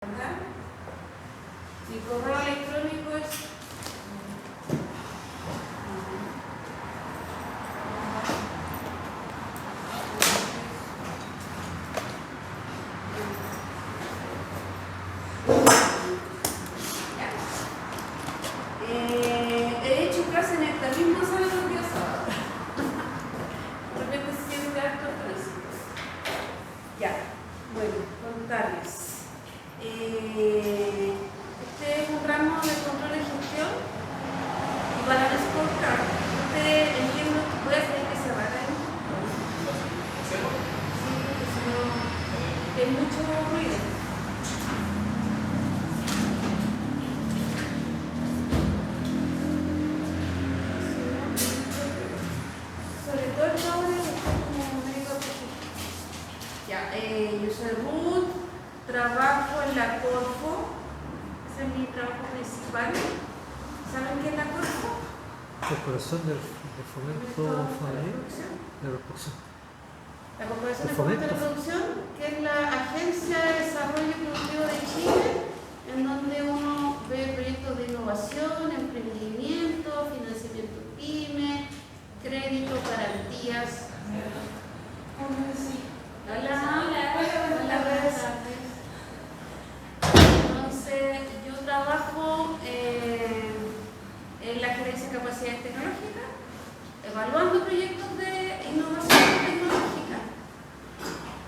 Mi correo electrónico es he hecho clase en esta misma sala los días sábados. De repente se siente harto tránsito. Ya, bueno, contarles. Este es un ramo de control de gestión y para el scorecard, ustedes entiendo, voy a tener que cerrar ahí. Sí, porque si no, hay mucho ruido. Sobre todo esta hora es como medio poquito. Ya, yo soy Ruth. Trabajo en la Corfo, ese es mi trabajo principal. ¿Saben qué es la Corfo? Corporación de Fomento Familiar de Reproducción. La Corporación de Fomento de Reproducción, que es la Agencia de Desarrollo Productivo de Chile, en donde uno ve proyectos de innovación, emprendimiento, financiamiento PYME, crédito, garantías. Entonces, yo trabajo en la gerencia de capacidades tecnológicas, evaluando proyectos de innovación tecnológica,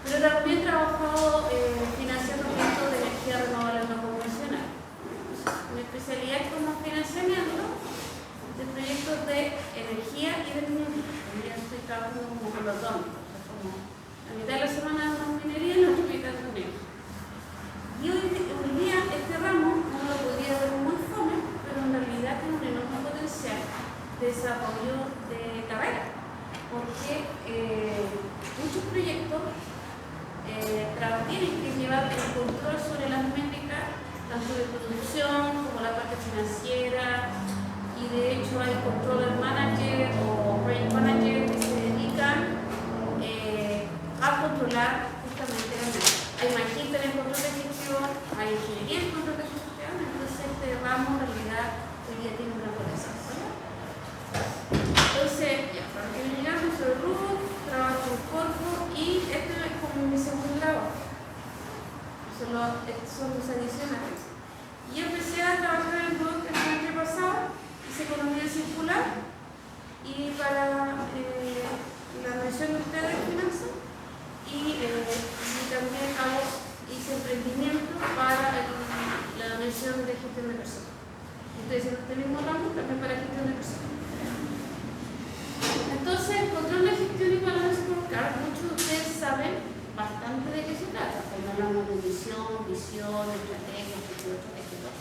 pero también he trabajado financiando proyectos de energía renovable no convencional. Mi especialidad es como financiamiento de proyectos de energía y de minería. Ya estoy trabajando como con los dos, la mitad de la semana en minería y la otra mitad en minería. Y hoy día este ramo uno lo podría ver muy fome, pero en realidad tiene un enorme potencial de desarrollo de carrera, porque muchos proyectos tienen que llevar el control sobre las métricas, tanto de producción como la parte financiera, y de hecho hay controller manager o project manager que se dedican a controlar justamente la métrica. Hay magíster en control de gestión, hay ingeniería en control de gestión, entonces este ramo en realidad hoy día tiene una potencial. Entonces, ya, para que me digan, soy Ruth, trabajo en Corfo y este es como mi segundo trabajo. Son mis adicionales. Y empecé a trabajar en el blog el año pasado, hice economía circular y para la mención de ustedes finanzas. Y también hice emprendimiento para la mención de gestión de personas. Ustedes en este mismo ramo también para gestión de personas. Entonces, el control de gestión y balance scorecard, muchos de ustedes saben bastante de qué se trata. Cuando hablamos de misión, visión, estrategia, objetivo estratégico.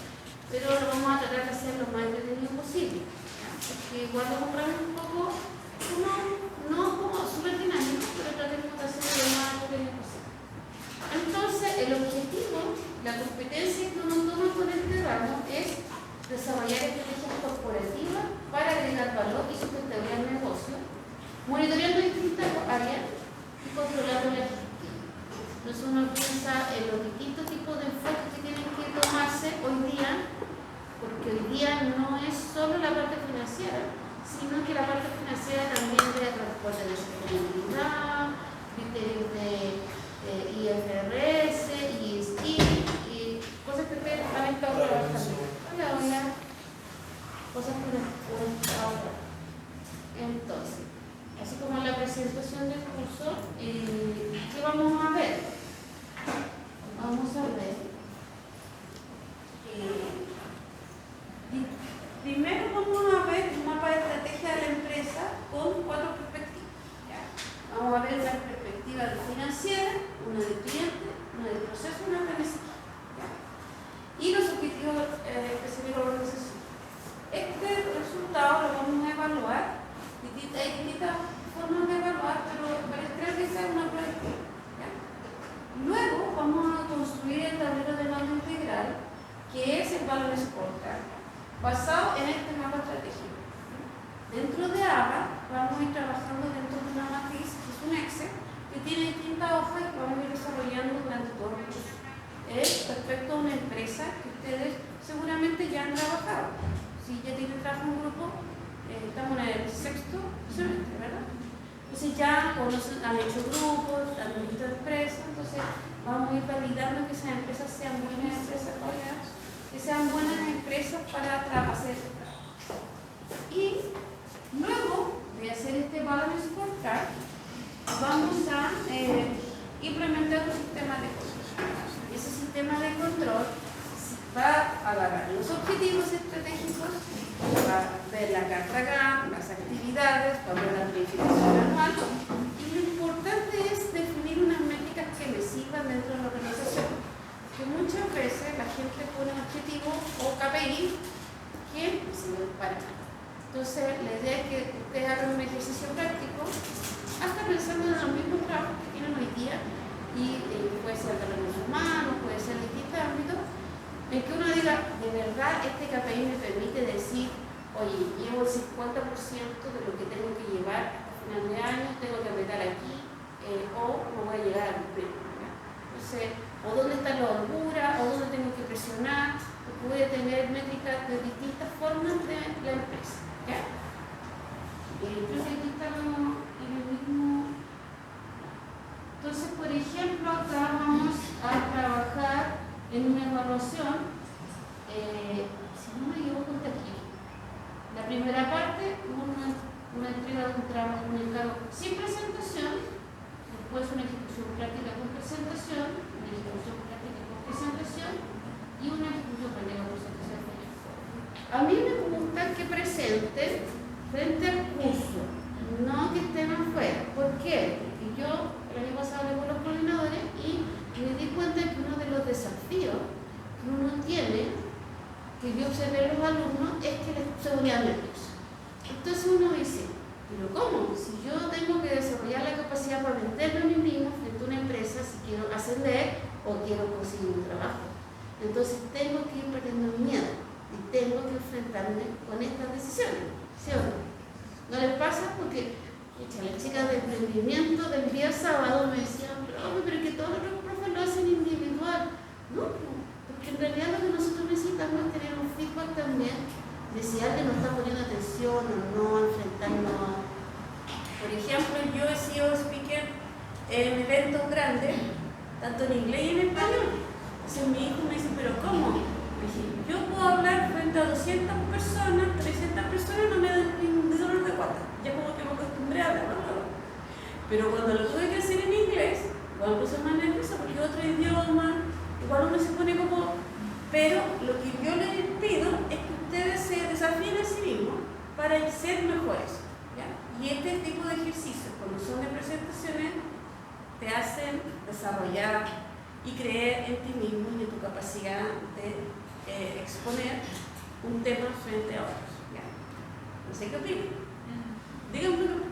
Pero lo vamos a tratar de hacer lo más entretenido posible. ¿Ya? Porque igual lo compramos un poco, no como súper dinámico, pero tratemos de hacerlo lo más entretenido posible. Entonces, el objetivo, la competencia que uno toma con este ramo es desarrollar estrategias corporativas para agregar valor y sustentabilidad al negocio, monitoreando distintas áreas y controlando la gestión. Entonces uno piensa en los distintos tipos de enfoques que tienen que tomarse hoy día, porque hoy día no es solo la parte financiera, sino que la parte financiera también de transporte de sostenibilidad, criterios de IFRS, ESG y cosas que ustedes han estado trabajando. Hola. Cosas que ustedes han estado trabajando. Entonces, así como en la presentación del curso, ¿qué vamos a ver? Vamos a ver. Primero vamos a ver un mapa de estrategia de la empresa con 4 perspectivas. ¿Ya? Vamos a ver una perspectiva financiera, una de cliente, una de proceso y una de organización. Y los objetivos específicos de la organización. Este resultado lo vamos a evaluar. Hay distintas formas de evaluar, pero creo que esa es una prueba. Luego vamos a construir el tablero de mando integral, que es el Valor Scorecard, basado en este mapa estratégico. Dentro de ABA vamos a ir trabajando dentro de una matriz, que es un Excel, que tiene distintas hojas que vamos a ir desarrollando durante todo el curso. Respecto a un que ustedes seguramente ya han trabajado. Si ya tienen trabajo en grupo, estamos en el 6º semestre, ¿verdad? Entonces ya conocen, han hecho grupos, han visto empresas, entonces vamos a ir validando que esas empresas sean buenas empresas, que sean buenas empresas para hacer este trabajo. Y luego de hacer este balance scorecard, vamos a implementar un sistema de control. Ese sistema de control va a agarrar los objetivos estratégicos, va a ver la carta GAN, las actividades, va a ver la planificación anual, y lo importante es definir unas métricas que le sirvan dentro de la organización. Que muchas veces la gente pone objetivos o KPI que no sirven para nada. Entonces, la idea es que ustedes hagan un ejercicio práctico, hasta pensando en los mismos trabajos que tienen hoy día, y puede ser de recursos humanos, puede ser de distintos ámbitos, en que uno diga, de verdad, este KPI me permite decir, oye, llevo el 50% de lo que tengo que llevar hasta final de año, tengo que apretar aquí, o no voy a llegar a cumplir. Entonces, o dónde está la holgura, o dónde tengo que presionar, porque voy a tener métricas de distintas formas de la empresa. ¿Ya? Creo que aquí estamos en el mismo. Entonces, por ejemplo, acá vamos a trabajar en una evaluación, si no me equivoco, está aquí. La primera parte, una entrega de un trabajo comunicado sin presentación, después una ejecución práctica con presentación, una ejecución práctica con presentación y una ejecución práctica con presentación. A mí me gusta que presenten frente al curso, no que estén afuera. ¿Por qué? Porque yo el año pasado hablé con los coordinadores y me di cuenta que uno de los desafíos que uno tiene, que yo observé en los alumnos, es que se ponían nerviosos. Entonces uno dice, pero ¿cómo? Si yo tengo que desarrollar la capacidad para venderme a mí mismo frente a una empresa, si quiero ascender o quiero conseguir un trabajo. Entonces tengo que ir perdiendo mi miedo y tengo que enfrentarme con estas decisiones, ¿sí o no? ¿No les pasa? Porque las chicas de emprendimiento del día sábado me decían, pero que todos los profes lo hacen individual. No, porque en realidad lo que nosotros necesitamos es tener un feedback también de si alguien nos está poniendo atención o no, enfrentarnos. Por ejemplo, yo he sido speaker en eventos grandes, tanto en inglés y en español. Entonces mi hijo me dice, ¿pero cómo? Me dije, yo puedo hablar frente a 200 personas, 300 personas, no me da ningún dolor de guata. Ya como que me acostumbré a hablar, ¿no? Pero cuando lo tuve que hacer en inglés, igual me puse más nerviosa porque otro idioma, igual uno se pone como. Pero lo que yo les pido es que ustedes se desafíen a sí mismos para ser mejores, ¿ya? Y este tipo de ejercicios, cuando son de presentaciones, te hacen desarrollar y creer en ti mismo y en tu capacidad de exponer un tema frente a otros, ¿ya? No sé qué opinan. Díganme.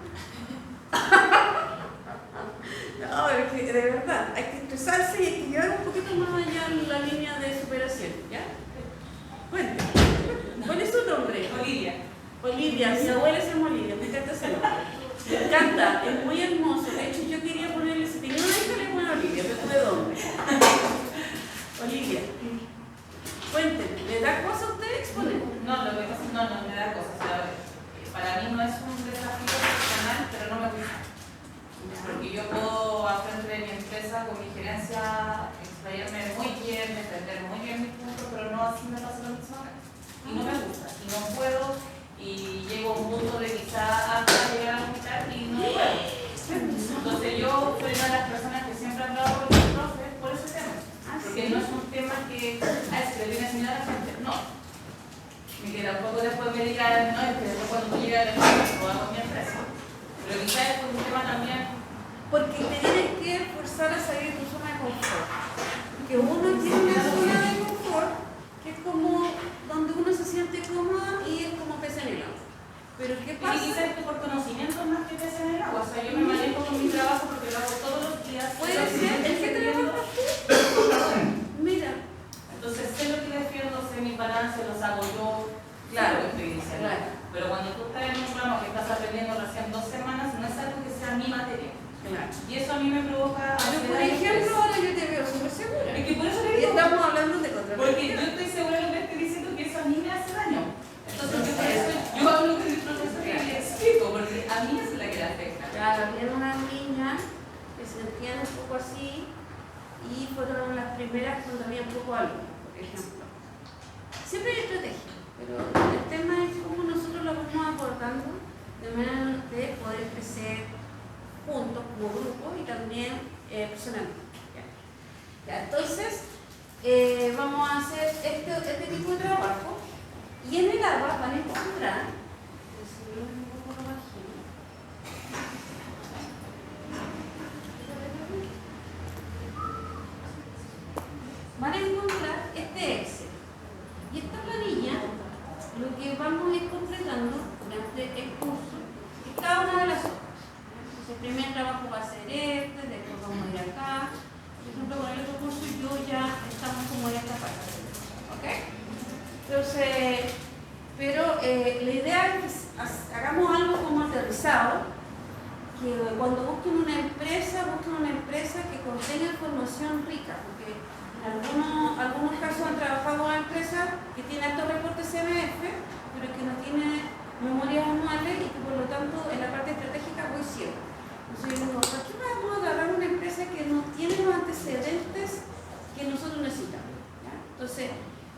No, es que de verdad, hay que estresarse y hay que llevar un poquito más allá en la línea de superación, ¿ya? Cuente. ¿Cuál es su nombre? Olivia. Olivia, mi abuela se llama Olivia, me encanta ese nombre. Me encanta, es muy hermoso. De hecho, yo quería ponerle, si tenía una hija, le pongo Olivia, pero tuve nombre. Olivia, cuéntenme, ¿le da cosa a usted exponer? No, lo que pasa es que no me da cosas. O sea, para mí no es un desafío personal, pero no me gusta. Porque yo puedo, al frente de mi empresa, con mi gerencia, explayarme muy bien, defender muy bien mis puntos, pero no así me pasa lo mismo acá. Y no me gusta, y no puedo, y llego a un punto de quizá hasta llegar a la mitad y no puedo. Entonces yo soy una de las personas que siempre han hablado con los profes por ese tema. Porque no es un tema que se le viene a enseñar a la gente, no. Ni que tampoco después me digan, no, es que después cuando tú llegas a la empresa, lo hago en mi empresa. Pero quizás es un tema también. Porque te tienes que forzar a salir de tu zona de confort. Porque uno tiene una zona de confort que es como donde uno se siente cómodo y es como pez en el agua. Pero ¿qué pasa? Y quizás es por conocimiento más que pez en el agua. O sea, yo me manejo con mi trabajo porque lo hago todos los días. Puede ser, ¿el que trabajas tú? Mira. Entonces sé lo que defiendo, sé mis balances, los hago yo. Claro, estoy diciendo. Claro. Pero cuando tú estás en un programa que estás aprendiendo recién 2 semanas, no es algo que sea mi materia. Claro. Y eso a mí me provoca. Pero por ejemplo, ahora yo te veo súper segura. Es que por eso le Y digo. estamos hablando de control. Porque yo grupo de alumnos, por ejemplo. Siempre hay estrategia, pero el tema es cómo nosotros lo vamos abordando de manera de poder crecer juntos como grupo y también personalmente. Ya, entonces, vamos a hacer este tipo de trabajo y en el ABA van a encontrar, van a encontrar este Excel. Y esta planilla, lo que vamos a ir completando durante el curso es cada una de las horas. Entonces, el primer trabajo va a ser este, después vamos a ir acá. Por ejemplo, con el otro curso yo ya estamos como en esta parte. ¿Ok? Entonces, pero la idea es que hagamos algo como aterrizado, que cuando busquen una empresa que contenga información rica, porque en algunos casos han trabajado en una empresa que tiene altos reportes CMF, pero que no tiene memorias anuales y que por lo tanto en la parte estratégica voy ciego. Entonces yo digo, ¿por qué vamos a agarrar una empresa que no tiene los antecedentes que nosotros necesitamos? ¿Ya? Entonces,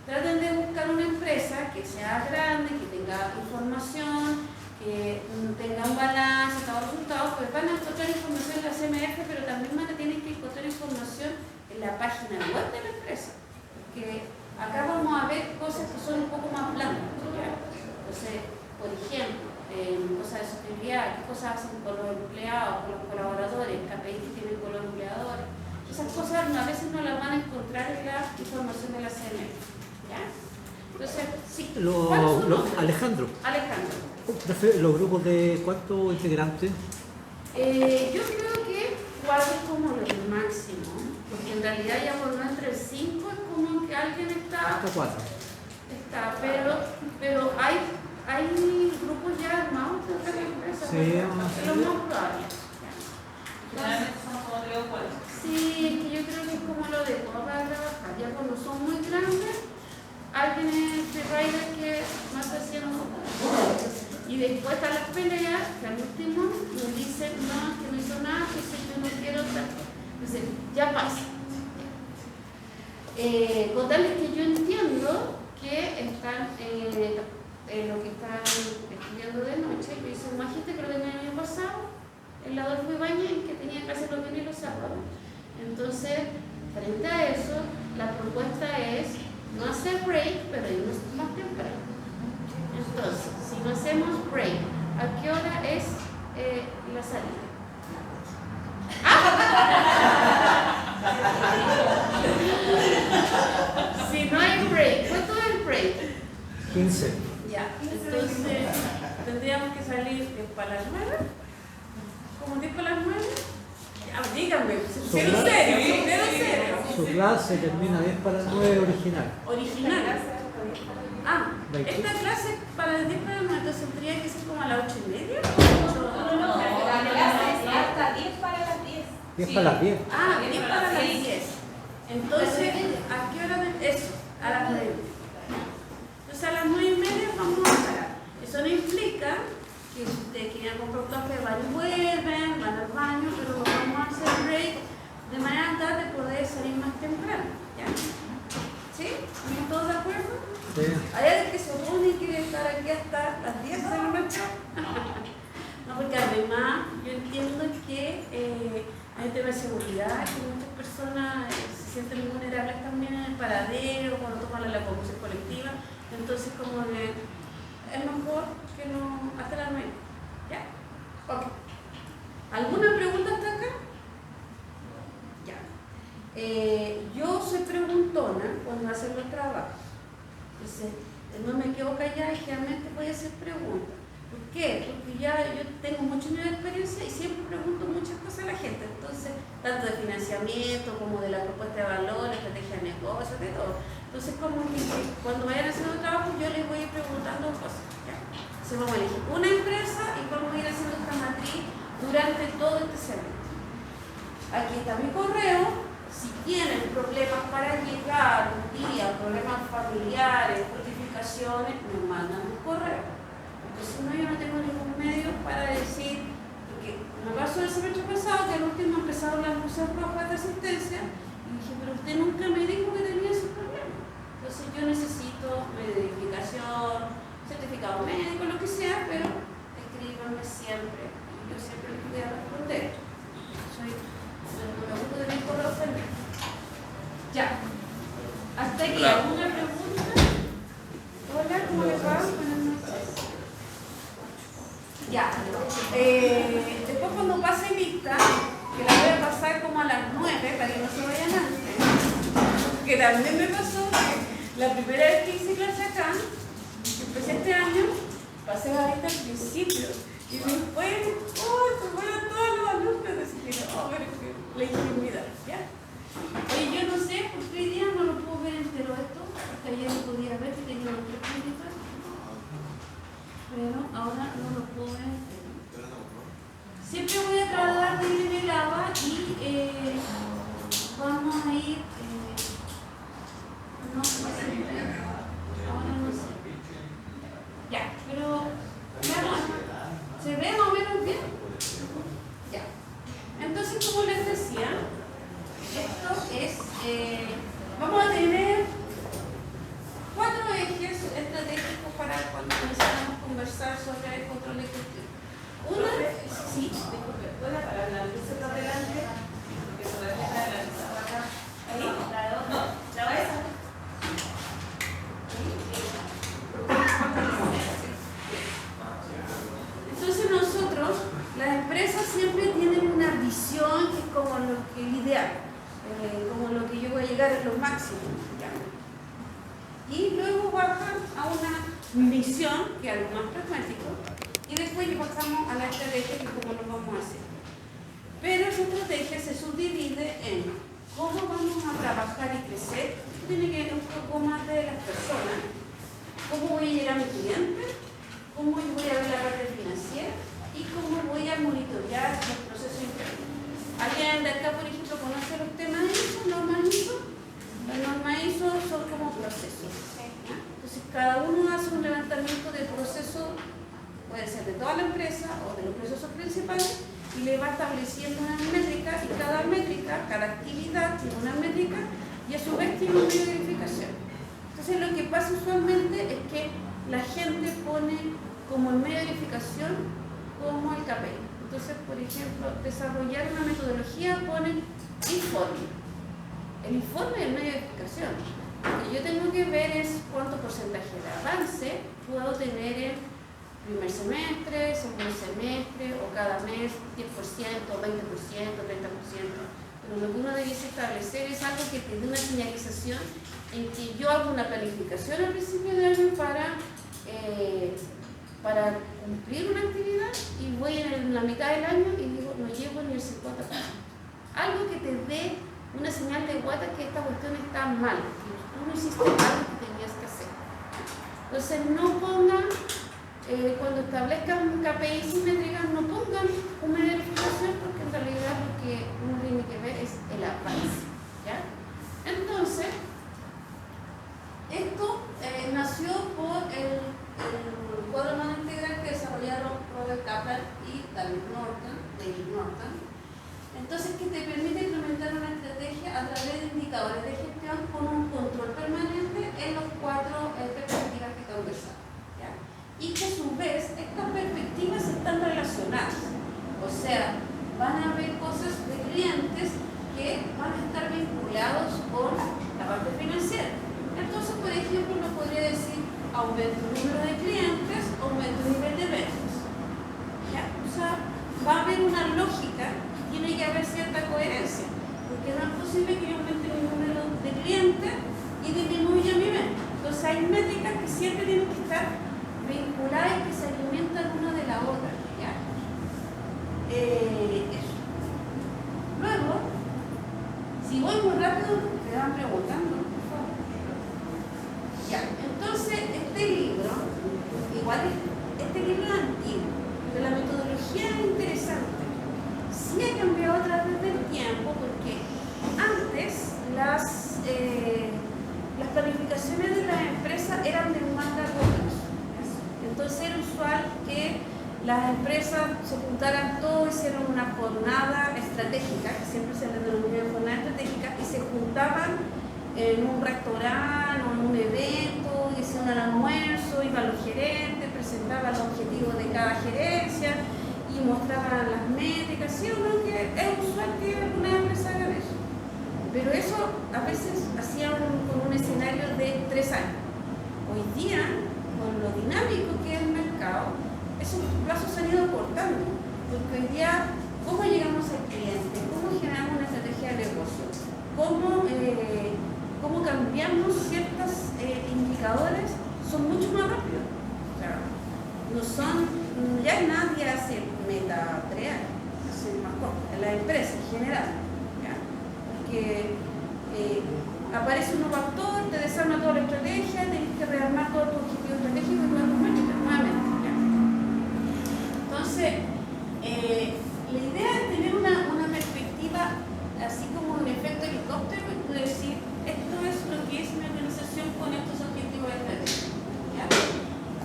traten de buscar una empresa que sea grande, que tenga información, que tenga un balance, todos los resultados, pues van a encontrar información en la CMF, pero también van a tener que encontrar información en la página web de la empresa, porque acá vamos a ver cosas que son un poco más blandas, ¿ya? Entonces, por ejemplo, cosas de sostenibilidad, qué cosas hacen con los empleados, con los colaboradores, KPIs que tienen con los empleadores, esas cosas a veces no las van a encontrar en la información de la CMF, ¿ya? Entonces, sí. Alejandro. Alejandro. ¿Los grupos de cuántos integrantes? Yo creo que 4 es como lo máximo, porque en realidad ya por no entre 5 es como que alguien está. Hasta 4. Está, pero hay grupos ya armados de otras empresas. Sí, es lo más probable. Generalmente son como 3 o 4. Sí, es que yo creo que es como lo de todo para trabajar. Ya cuando son muy grandes, alguien es de rider que más hacía nosotros. Y después están las peleas, que al último nos dicen, no, que no hizo nada, que si yo no quiero tal. Entonces, ya pasa. Contarles que yo entiendo que están, lo que están estudiando de noche, yo hice un magíster, creo que el año pasado, el Adolfo Ibáñez, que tenía que hacer los viernes y los sábados. Entonces, frente a eso, la propuesta es no hacer break, pero irnos más temprano. Entonces, si no hacemos break, ¿a qué hora es la salida? Si no hay break, ¿cuánto es el break? 15. Ya, entonces tendríamos que salir para las 9. ¿Cómo 10 para las 9? Ya, díganme, cero serio. Su clase termina 10 para 9 original. Original. Ah, 20. esta clase para las 10 para las 9, entonces tendría que ser como a las 8:30. No, la clase es hasta 10 para las 10. 10 para las 10. Ah, 10 para las 10. Entonces, ¿a qué hora de eso? A las 9. Entonces a las 9:30 vamos a parar. Eso no implica que si ustedes quieren comprar un café, van y vuelven, van al baño, pero vamos a hacer break de manera tal de poder salir más temprano. ¿Ya? ¿Sí? ¿Estamos todos de acuerdo? Sí. Hay alguien que se opone y quiere estar aquí hasta las 10 de la noche. No, porque además yo entiendo que hay un tema de seguridad, que muchas personas se sienten vulnerables también en el paradero, cuando toman la locomoción colectiva. Entonces, como que es mejor que no hasta las 9. ¿Ya? Ok. ¿Alguna pregunta hasta acá? Ya. Yo soy preguntona cuando hacen los trabajos. Entonces, no me quedo callada y generalmente voy a hacer preguntas. ¿Por qué? Porque ya yo tengo mucho nivel de experiencia y siempre pregunto muchas cosas a la gente. Entonces, tanto de financiamiento como de la propuesta de valor, estrategia de negocio, de todo. Entonces, como que cuando vayan haciendo trabajo, yo les voy a ir preguntando cosas. ¿Ya? Entonces, vamos a elegir una empresa y vamos a ir haciendo esta matriz durante todo este semestre. Aquí está mi correo. Si tienen problemas para llegar un día, problemas familiares, notificaciones, me mandan un correo. Entonces, no, yo no tengo ningún medio para decir, porque me pasó el semestre pasado que al último empezaron las luces rojas de asistencia y dije, pero usted nunca me dijo que tenía ese problema. Entonces yo necesito identificación, certificado médico, lo que sea, pero escríbanme siempre. Y yo siempre les voy a responder. No me gusta tener correo pendiente. Ya. Hasta aquí, ¿alguna pregunta? Hola, ¿cómo les va? Buenas noches. Ya. Después cuando pase lista, que la voy a pasar como a las 9 para que no se vayan antes. Que también me pasó que la primera vez que hice clase acá, que empecé este año, pasé la lista al principio. Y después, se fueron todos los alumnos, así que no, pero que la ingenuidad, ¿ya? Oye, yo no sé, porque hoy día no lo puedo ver entero esto, porque ayer lo podía ver que tenía los 3 puntitos, pero ahora no lo puedo ver entero. Siempre voy a tratar de ir en el agua y vamos a ir, no sé, ahora no sé. Ya, pero claro, ¿se ve más o menos bien? Ya. Entonces, como les decía, esto es, vamos a tener 4 ejes estratégicos para cuando necesitamos conversar sobre el control de gestión. Una, sí, Disculpe, ¿puede parar la luz de adelante? Porque se refleja de la luz acá. ahí. No, la esa. Entonces nosotros, las empresas siempre tienen una visión que es como lo que el ideal, como lo que yo voy a llegar a lo máximo, ¿ya? Y luego bajan a una misión, que es algo más pragmático, y después pasamos a la estrategia, que es cómo lo vamos a hacer. Pero esa estrategia se subdivide en cómo vamos a trabajar y crecer, tiene que ver un poco más de las personas, cómo voy a llegar a mi cliente, cómo yo voy a ver la parte financiera y cómo voy a monitorear los procesos internos. ¿Alguien de acá, por ejemplo, conoce los temas ISO, normas ISO? Las normas ISO son como procesos, ¿ya? Entonces, cada uno hace un levantamiento de procesos, puede ser de toda la empresa o de los procesos principales, y le va estableciendo unas métricas, y cada métrica, cada actividad tiene una métrica, y a su vez tiene un medio de verificación. Entonces, lo que pasa usualmente es que la gente pone como el medio de verificación como el KPI. Entonces, por ejemplo, desarrollar una metodología pone informe. El informe es el medio de verificación. Lo que yo tengo que ver es cuánto porcentaje de avance puedo tener en primer semestre, segundo semestre, o cada mes 10%, 20%, 30%. Pero lo que uno debiese establecer es algo que te dé una señalización en que yo hago una planificación al principio de año para cumplir una actividad y voy en la mitad del año y digo, no llego ni el 50%. Algo que te dé una señal de guata que esta cuestión está mal, que tú no hiciste algo que tenías que hacer. Entonces no pongan, cuando establezcan KPIs y métricas, no pongan un medio de verificación, porque en realidad lo que uno tiene que ver es el avance, ¿ya? Entonces, esto nació por el cuadro humano integral que desarrollaron Robert Kaplan y David Norton. Entonces, que te permite implementar una estrategia a través de indicadores de gestión con un control permanente en los 4 perspectivas que conversamos, ¿ya? Y que a su vez estas perspectivas están relacionadas, o sea, van a haber cosas de clientes que van a estar vinculados con la parte financiera. Entonces, por ejemplo, uno podría decir aumento el número de clientes, aumento el nivel de ventas, ¿ya? O sea, va a haber una lógica, tiene que haber cierta coherencia, porque no es posible que yo aumente mi número de clientes y disminuya mi venta. Entonces hay métricas que siempre tienen que estar vinculadas y que se alimentan una de la otra, ¿ya? Eso. Luego, si voy muy rápido, me van preguntando, por favor. Ya, entonces este libro, igual este libro es antiguo, pero la metodología es interesante. Sí ha cambiado a través del tiempo, porque antes las planificaciones de las empresas eran de un más largo plazo. Entonces era usual que las empresas se juntaran todos, hicieron una jornada estratégica, que siempre se les denomina jornada estratégica, y se juntaban en un restaurante o en un evento, hicieron un almuerzo, iban los gerentes, presentaban los objetivos de cada gerencia y mostraban las métricas, ¿sí o no? Que es usual que alguna empresa haga eso. Pero eso a veces hacían con un escenario de 3 años. Hoy día, con lo dinámico que es el mercado, esos plazos se han ido cortando, porque hoy día, ¿cómo llegamos al cliente? ¿Cómo generamos una estrategia de negocio? ¿Cómo cambiamos ciertos indicadores? Son mucho más rápidos. O sea, no son, ya nadie hace meta 3 años, hace más corto, en la empresa en general, ¿ya? Porque aparece un nuevo actor, te desarma toda la estrategia, tienes que rearmar todo tu objetivo estratégico y nuevas métricas, nuevamente. Entonces, la idea es tener una perspectiva, así como un efecto helicóptero, y decir, esto es lo que es mi organización con estos objetivos estratégicos, ¿ya?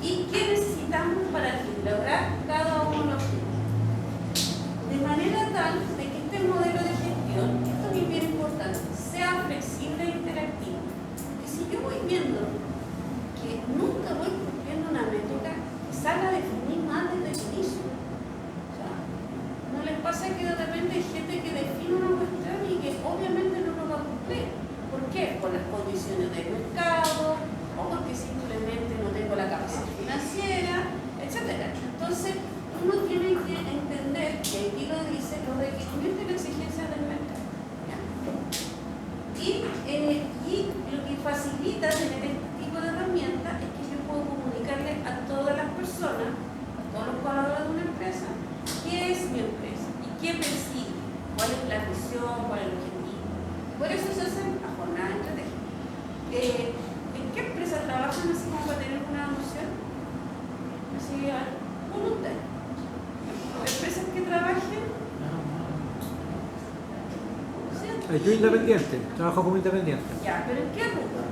¿Y qué necesitamos para lograr cada uno de los objetivos? De manera tal de que este modelo de gestión, esto es bien importante, sea flexible e interactivo. Porque si yo voy viendo que nunca voy cumpliendo una métrica que salga a definir más desde el inicio. O sea, ¿no les pasa que de repente hay gente que define una cuestión y que obviamente no lo va a cumplir? ¿Por qué? Por las condiciones del mercado, o porque simplemente no tengo la capacidad financiera, etc. Entonces, uno tiene que entender que aquí lo dice los requerimientos y las exigencias del mercado. ¿Ya? Y lo que facilita tener este tipo de herramientas es que yo puedo comunicarle a todas las personas, a todos los colaboradores de una empresa, qué es mi empresa y qué persigue, cuál es la misión, cuál es el objetivo. Por eso se hacen las jornadas estratégicas. ¿En qué empresa trabajan así como para tener una noción? Así, uno de ustedes. Empresas que trabajen. Yo independiente, trabajo como independiente. Ya, pero ¿en qué rubro?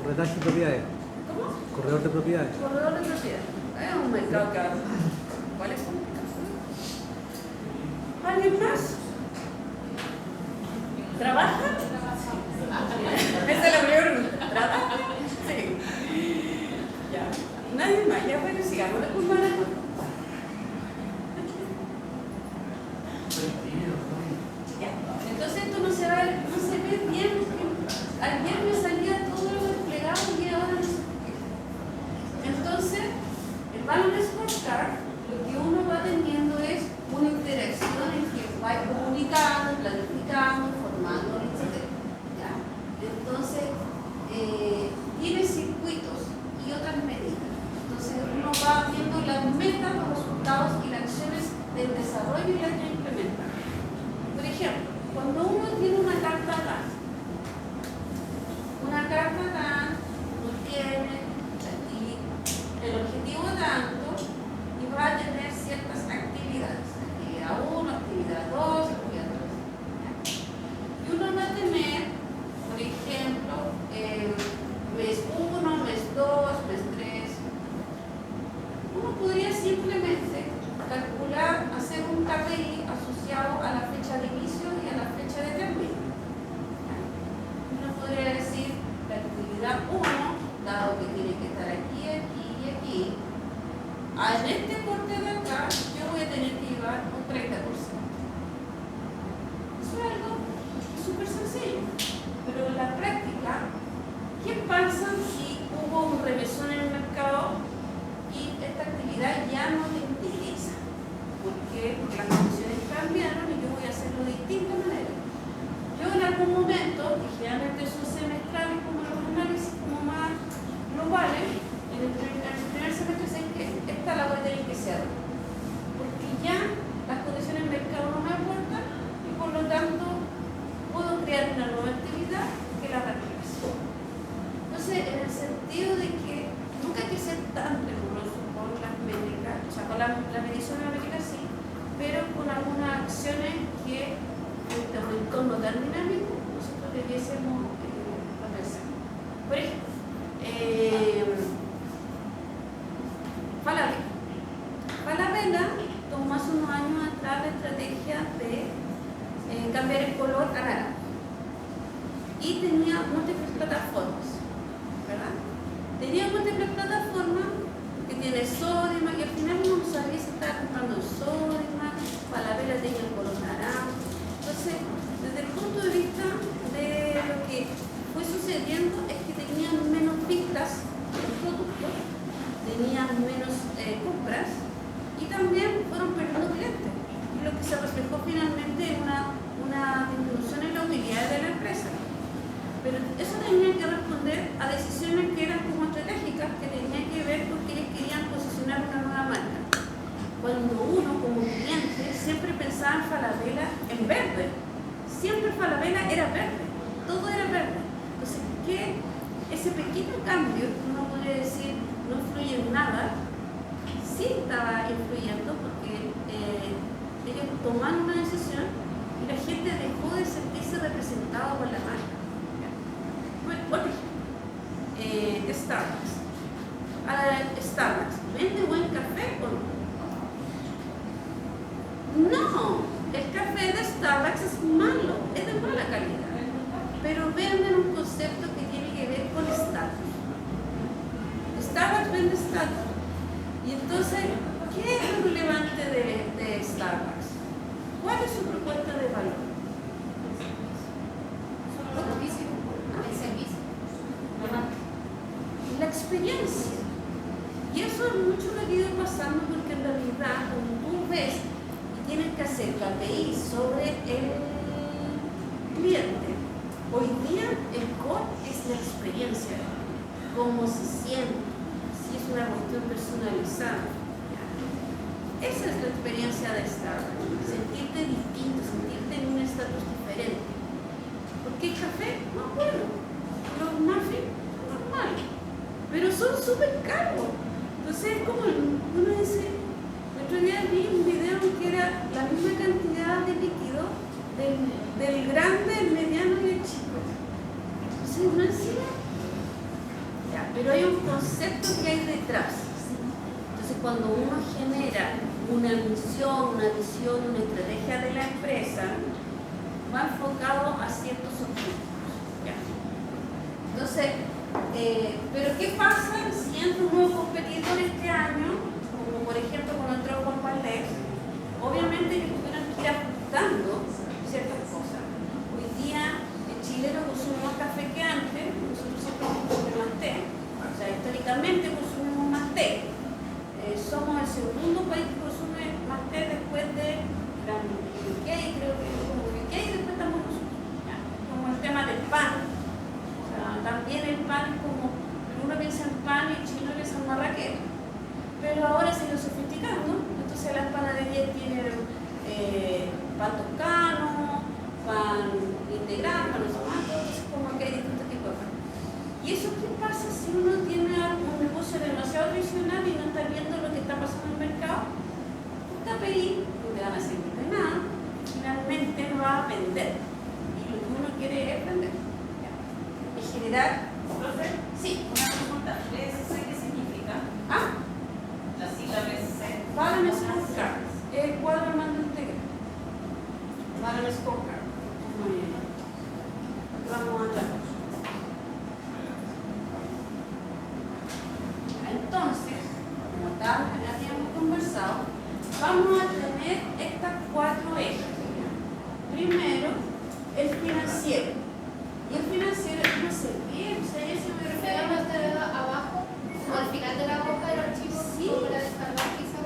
Corretaje de propiedades. ¿Cómo? Corredor de propiedades. Corredor de propiedad. Es un mercado que ¿cuál es complicado? ¿Alguien más? ¿Trabaja? Esa es la primera pregunta. ¿Trabaja? Sí. Ya. Nadie más. Ya bueno, sigamos la curva. Ya. Entonces esto no se ve bien. Ayer me salía todo lo desplegado y ahora no se ve. Entonces, el Balance Scorecard, lo que uno va teniendo es una interacción en que va comunicando, planificando, formando, etc. ¿Ya? Entonces, tiene circuitos y otras medidas. Entonces, uno va viendo las metas, los resultados y las acciones del desarrollo y las que implementan. Por ejemplo, cuando uno tiene una carta GAN, uno tiene el objetivo tanto y va a tener ciertas actividades. Actividad 1, actividad 2, actividad 3. Y uno va a tener, por ejemplo, mes 1, mes 2, mes 3. Uno podría simplemente calcular, hacer un KPI asociado a la fecha de inicio y a la fecha de término. Uno podría decir la actividad 1, dado que tiene que estar aquí, aquí y aquí, en este corte de acá yo voy a tener que llevar un 30%. Eso es algo súper sencillo, pero en la práctica, ¿qué pasa si hubo un revésón en el mercado y esta actividad ya no te interesa? ¿Por qué? Porque las condiciones cambiaron y yo voy a hacerlo de distinta manera. Yo en algún momento, que generalmente son semestrales como los análisis como más globales, en el primer semestre sé que esta la voy a tener que hacer. Porque ya las condiciones del mercado no me aportan y por lo tanto puedo crear una nueva actividad que la reemplace. Entonces, en el sentido de que nunca hay que ser tan riguroso con las métricas, o sea, con la medición de la métrica sí, pero con algunas acciones que en un entorno tan dinámico nosotros debiésemos pensar. Por ejemplo, Falaria. vela era verde, todo era verde. Entonces, ¿qué? Ese pequeño cambio, uno podría decir, no influye en nada, sí estaba influyendo porque ellos tomaron una decisión y la gente dejó de sentirse representada por la marca. Por ejemplo, Starbucks. Starbucks, ¿vende buen café o no? No, el café de Starbucks es malo, es de mala calidad, pero venden un concepto que tiene que ver con estatus. Starbucks vende estatus. Y entonces, ¿qué es lo relevante de Starbucks? ¿Cuál es su propuesta de valor? El servicio. La experiencia. Y eso es mucho lo que ha ido pasando porque en realidad, cuando tú ves y tienes que hacer KPI sobre el cliente, hoy día el core es la experiencia, cómo se siente, si es una cuestión personalizada. Esa es la experiencia de Starbucks, sentirte distinto, sentirte en un estatus diferente. Porque el café, no bueno, los muffins, normal, pero son súper caros. Entonces es como, uno dice, el otro día vi un video que era la misma cantidad de líquido del grande, el mediano y el chico. Entonces uno decía, ya, pero hay un concepto que hay detrás. Entonces cuando uno genera una misión, una visión, una estrategia de la empresa, va enfocado a ciertos objetivos. ¿Ya? Entonces, pero ¿qué pasa si entra un nuevo competidor este año? Como por ejemplo cuando entró Juan Valdez, obviamente que tuvieron que ir ajustando ciertas cosas. Hoy día el chileno consume más café que antes, nosotros siempre consumimos más té. O sea, históricamente consumimos más té. Somos el segundo país que consume más té después de la UK, creo que como UK, y después estamos nosotros. ¿Ya? Como el tema del pan. O sea, también el pan es como, uno piensa en pan y el chino piensa en marraqueta. Pero ahora se lo sofisticando, entonces las panaderías tienen pan toscano, pan integral, pan tomato, entonces como que hay distintos tipos de pan. ¿Y eso qué pasa si uno tiene un negocio demasiado tradicional y no está viendo lo que está pasando en el mercado? Un KPI no te van a servir de nada, finalmente no va a vender. Y lo que uno quiere es vender. En general, ¿Profe? sí. Una pregunta. ¿BSC qué significa? Ah, La sigla BSC. Balance Scorecard, el cuadro de mando integral. Balance Scorecard. Muy bien. Vamos a hablar. Entonces, como tal, ya habíamos conversado, vamos a tener estas 4 ejes. Primero, el financiero. Y el financiero no se ve, o sea, yo se me ¿Se refiero llama hasta abajo? ¿O al final de la hoja del archivo? Sí. ¿O para descargar quizá?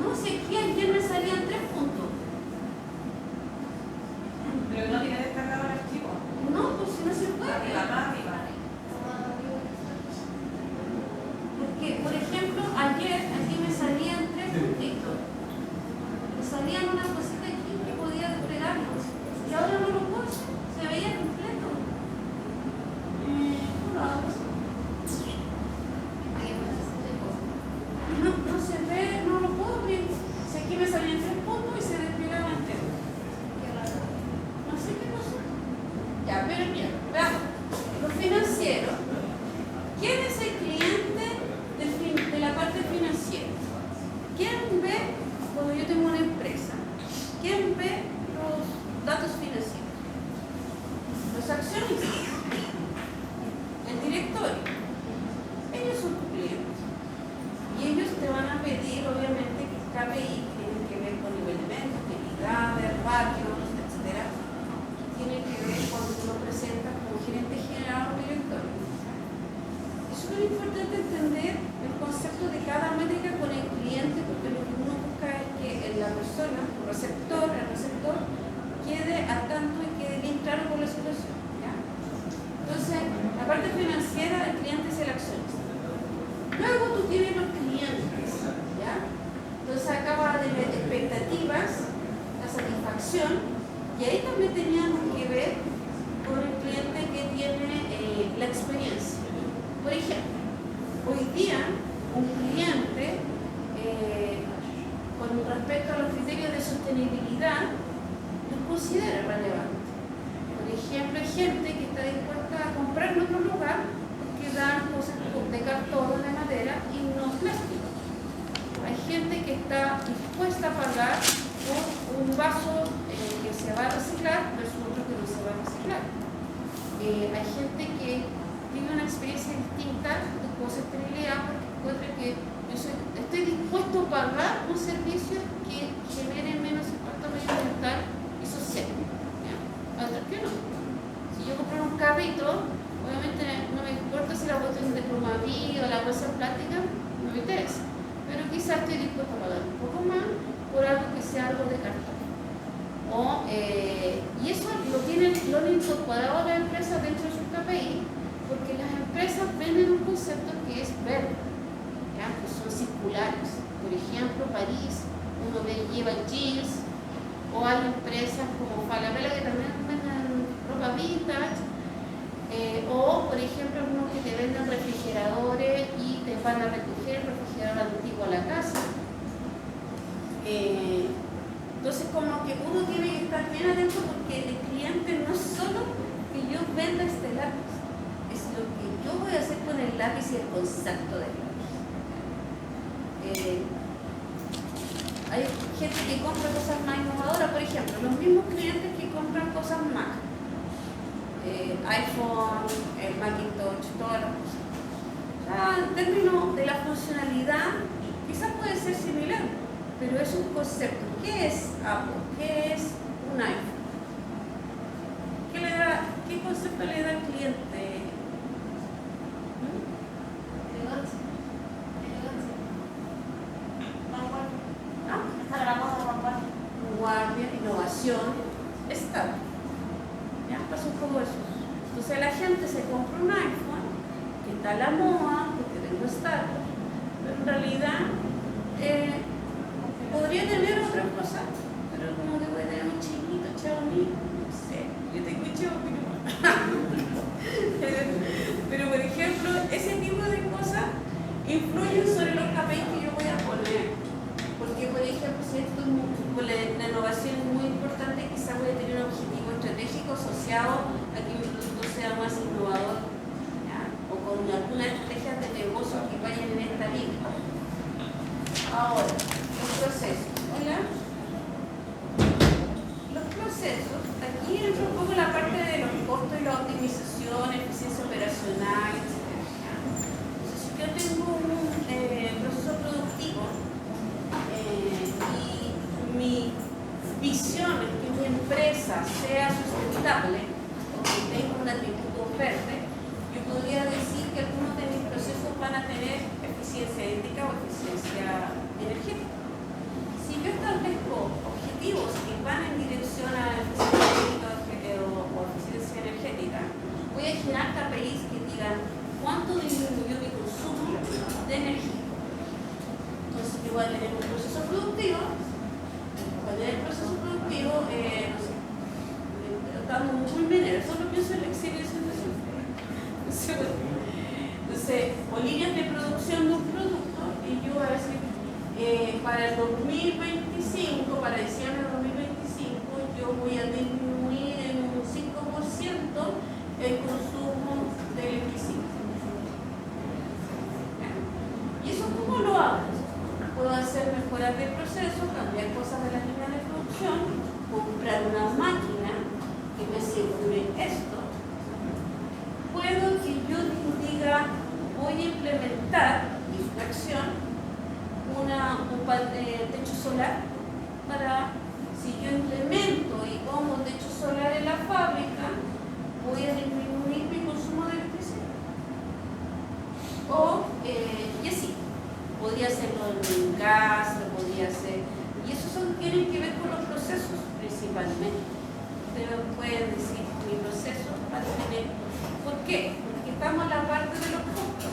no sé quién, ayer me salían 3 puntos. Pero no tiene descargado el archivo. No, pues si no se puede. Arriba, más arriba. Porque, por ejemplo, ayer aquí me salían 3 puntitos. Me salían unas cositas aquí que podía desplegarlos. Y ahora no lo puedo hacer. Se veía completo. ¿Cómo lo hago? No se ve, no lo puedo abrir. Si aquí me salían 3 puntos y se desplegaba entero. No sé qué pasó. Ya, pero bien, veamos. Los financieros. ¿Quién es el cliente de la parte financiera? ¿Quién ve cuando yo tengo una empresa? ¿Quién ve los datos financieros? Los accionistas. El directorio. Ellos son tus clientes. Y ellos te van a pedir, obviamente, que KPI tienen que ver con nivel de ventas, utilidades, ratios, etc. Tienen que ver cuando tú lo presentas como gerente general o directorio. Es súper importante entender el concepto de cada métrica con el cliente, porque lo que uno busca es que la persona, el receptor, quede al tanto y quede bien claro con la situación. ¿Ya? Entonces, la parte financiera del cliente es el accionista. Luego tú tienes los clientes. ¿Ya? Entonces, acaba de ver expectativas, la satisfacción, y ahí también teníamos que ver hoy día un cliente, con respecto a los criterios de sostenibilidad, los considera relevantes. Por ejemplo, hay gente que está dispuesta a comprar en otro lugar porque dan cosas de cartón o de madera y no plástico. Hay gente que está dispuesta a pagar por un vaso que se va a reciclar versus otro que no se va a reciclar. Hay gente que tiene una experiencia distinta de sostenibilidad porque encuentra que estoy dispuesto a pagar un servicio que genere menos impacto medioambiental y social. ¿Ya? Otros que no. Si yo compro un carrito, obviamente no me importa si la botella es de Plumaví o la bolsa plástica, no me interesa. Pero quizás estoy dispuesto a pagar un poco más por algo que sea algo de cartón. Y eso lo han incorporado las empresas dentro de su KPI, porque las empresas venden un concepto que es verde, ¿ya? Que son circulares. Por ejemplo, París, uno lleva jeans, o hay empresas como Falabella que también venden ropa vintage, o por ejemplo uno que te venden refrigeradores y te van a recoger el refrigerador antiguo a la casa. Entonces como que uno tiene que estar bien atento porque el cliente no es solo que yo venda este lápiz, es lo que yo voy a hacer con el lápiz y el concepto del lápiz. Hay gente que compra cosas más innovadoras, por ejemplo, los mismos clientes que compran cosas Mac, iPhone, Macintosh, todas las cosas. En términos de la funcionalidad, quizás puede ser similar, pero es un concepto. ¿Qué es Apple? ¿Qué es un iPhone? ¿Qué concepto le da al cliente? Elegancia. Vanguardia, innovación, estado. ¿Ya? Pasa un poco eso. Entonces la gente se compra un iPhone, que está a la moda, porque tengo estatus, pero en realidad podría tener otras cosas, pero como que puede tener un chiquito, Xiaomi, no sé, yo tengo un Xiaomi. Pero por ejemplo, ese tipo de cosas influyen sobre los KPIs que yo voy a poner. Porque, por ejemplo, si esto la innovación es muy importante, quizás voy a tener un objetivo estratégico asociado a que mi producto sea más innovador, ¿ya? O con alguna estrategia de negocio que vayan en esta línea. Ahora, los procesos. ¿Hola? Los procesos, aquí entra un poco la parte de los costos y la optimización, eficiencia operacional, etc. Entonces, si yo tengo un proceso productivo, y mi visión es que mi empresa sea sustentable o que tenga una actitud verde, yo podría decir que algunos de mis procesos van a tener eficiencia hídrica o eficiencia energética. Si yo establezco objetivos que van en dirección a eficiencia hídrica o eficiencia energética, voy a generar KPIs que digan cuánto disminuyó mi consumo de energía. Entonces yo voy a tener un proceso productivo, no sé, estamos muy mineros, solo pienso en la exhibición de entonces, o líneas de producción de un producto, y yo voy a decir, para el 2025, para diciembre de 2025, yo voy a disminuir en un 5% el consumo de electricidad. ¿Y eso cómo lo hago? Puedo hacer mejoras del proceso, cambiar cosas de la línea de producción, comprar una máquina que me asegure esto. Puedo que yo diga, voy a implementar distracción, un techo solar, para, si yo implemento y pongo techo solar en la fábrica, voy a disminuir mi consumo de electricidad. Y así. Podría hacerlo en gas, lo podría hacer. Y eso tienen que ver con los procesos principalmente. Ustedes pueden decir, mi proceso va a tener. ¿Por qué? Porque estamos en la parte de los costos.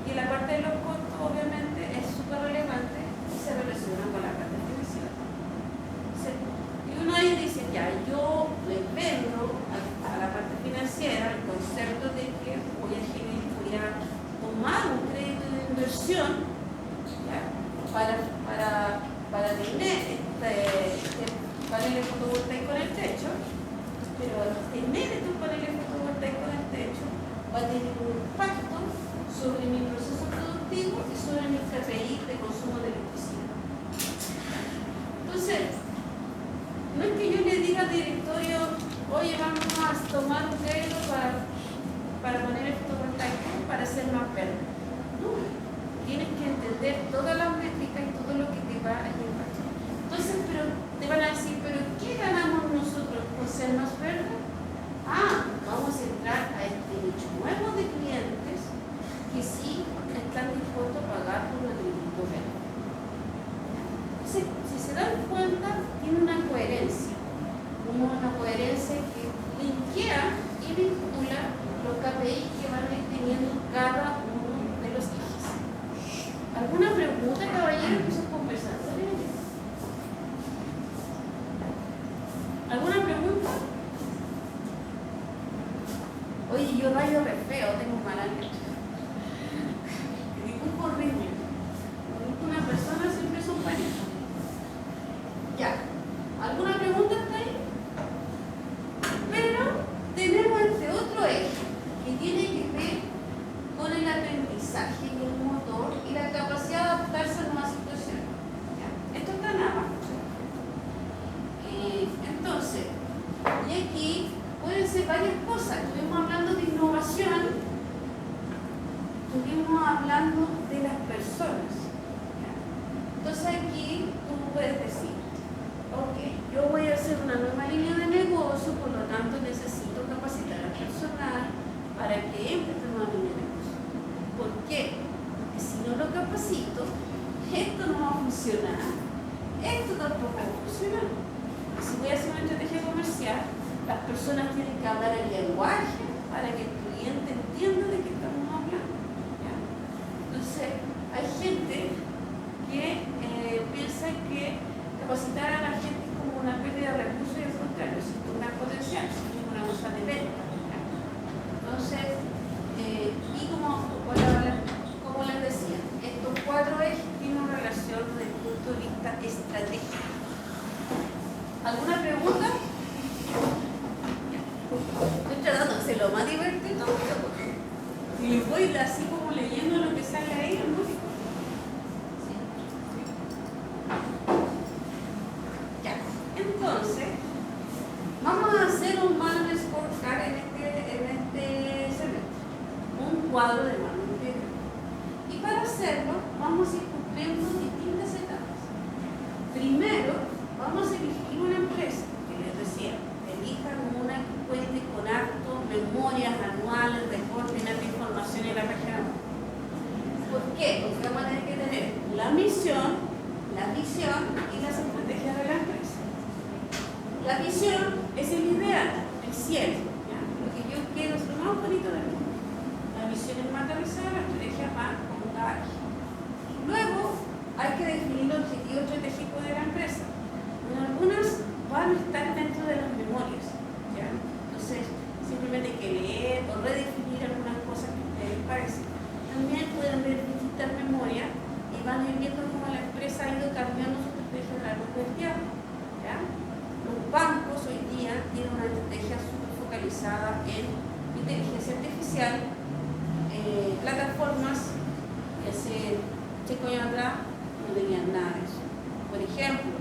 Y la parte de los costos, obviamente, es súper relevante y se relaciona con la parte financiera. Y uno ahí dice, ya, yo le vendo a la parte financiera el concepto de que voy a tomar un crédito inversión, ¿ya? para tener paneles fotovoltaicos en el techo, pero tener estos paneles fotovoltaicos en el techo va a tener un impacto sobre mi proceso productivo y sobre mi KPI de consumo de electricidad. Entonces, no es que yo le diga al directorio, oye, vamos a tomar un crédito para poner el fotovoltaico para ser más verde. No, tienes que entender todas las métricas y todo lo que te va a llevar. Entonces, pero te van a decir, pero ¿qué ganamos nosotros por ser más verde? Vamos a entrar a este nicho nuevo de clientes que sí están dispuestos a pagar por un atributo verde. Entonces, si se dan cuenta, tiene una coherencia que linkea y vincula los KPI que van a ir teniendo cada uno de los ejes. ¿Alguna pregunta, caballero, que son conversadores? ¿Alguna pregunta? Oye, yo rayo re feo, tengo mala leche. Dibujo horrible. Una persona siempre es un pareja. Ya. ¿Alguna pregunta hasta ahí? Pero tenemos este otro eje que tiene que ver con el aprendizaje y el motor y la capacidad de adaptarse a nuevas situaciones. ¿Ya? Esto está nada más. Entonces, y aquí pueden ser varias cosas. Estuvimos hablando de innovación, estuvimos hablando de las personas. ¿Ya? Entonces aquí tú puedes decir, ok, yo voy a hacer una nueva línea de negocio, por lo tanto necesito capacitar al personal para que entre esta nueva línea de negocio. ¿Por qué? Porque si no lo capacito, esto no va a funcionar, esto tampoco va a funcionar. Si voy a hacer una estrategia comercial, las personas tienen que hablar el lenguaje para que el cliente entienda de qué estamos hablando. ¿Ya? Entonces, hay gente que piensa que capacitar a la gente es como una pérdida de recursos y al contrario, es un gran potencial, es una cosa de venta. ¿Ya? Entonces, y como les decía, estos cuatro ejes tienen una relación desde el punto de vista estratégico. ¿Alguna pregunta? Estoy tratando de hacerlo más divertido, y les voy así como leyendo lo que sale ahí, ¿no? Ya, entonces, vamos a hacer un manual scorecard en este semestre, un cuadro de manual integral. Y para hacerlo, vamos a ir cumpliendo distintas etapas. Primero, vamos a elegir una empresa, que les decía, elijan una que cuente con harto, memorias anuales, reportes, de información en la página web. ¿Por qué? Porque vamos a tener que tener la misión, la visión y las estrategias de la empresa. La visión es el ideal, el cielo, ¿ya? Lo que yo quiero es lo más bonito del mundo. La visión es más aterrizada, la estrategia más como caballo. Luego hay que definir el objetivo estratégico de la empresa. Algunas van a estar dentro de las memorias, ¿ya? Entonces, simplemente hay que leer o redefinir algunas cosas que les parece. También pueden ver distintas memorias y van a ir viendo cómo la empresa ha ido cambiando su estrategia a lo largo del tiempo, ¿ya? Los bancos hoy día tienen una estrategia súper focalizada en inteligencia artificial, plataformas que hace 5 años atrás no tenían nada de eso. Por ejemplo,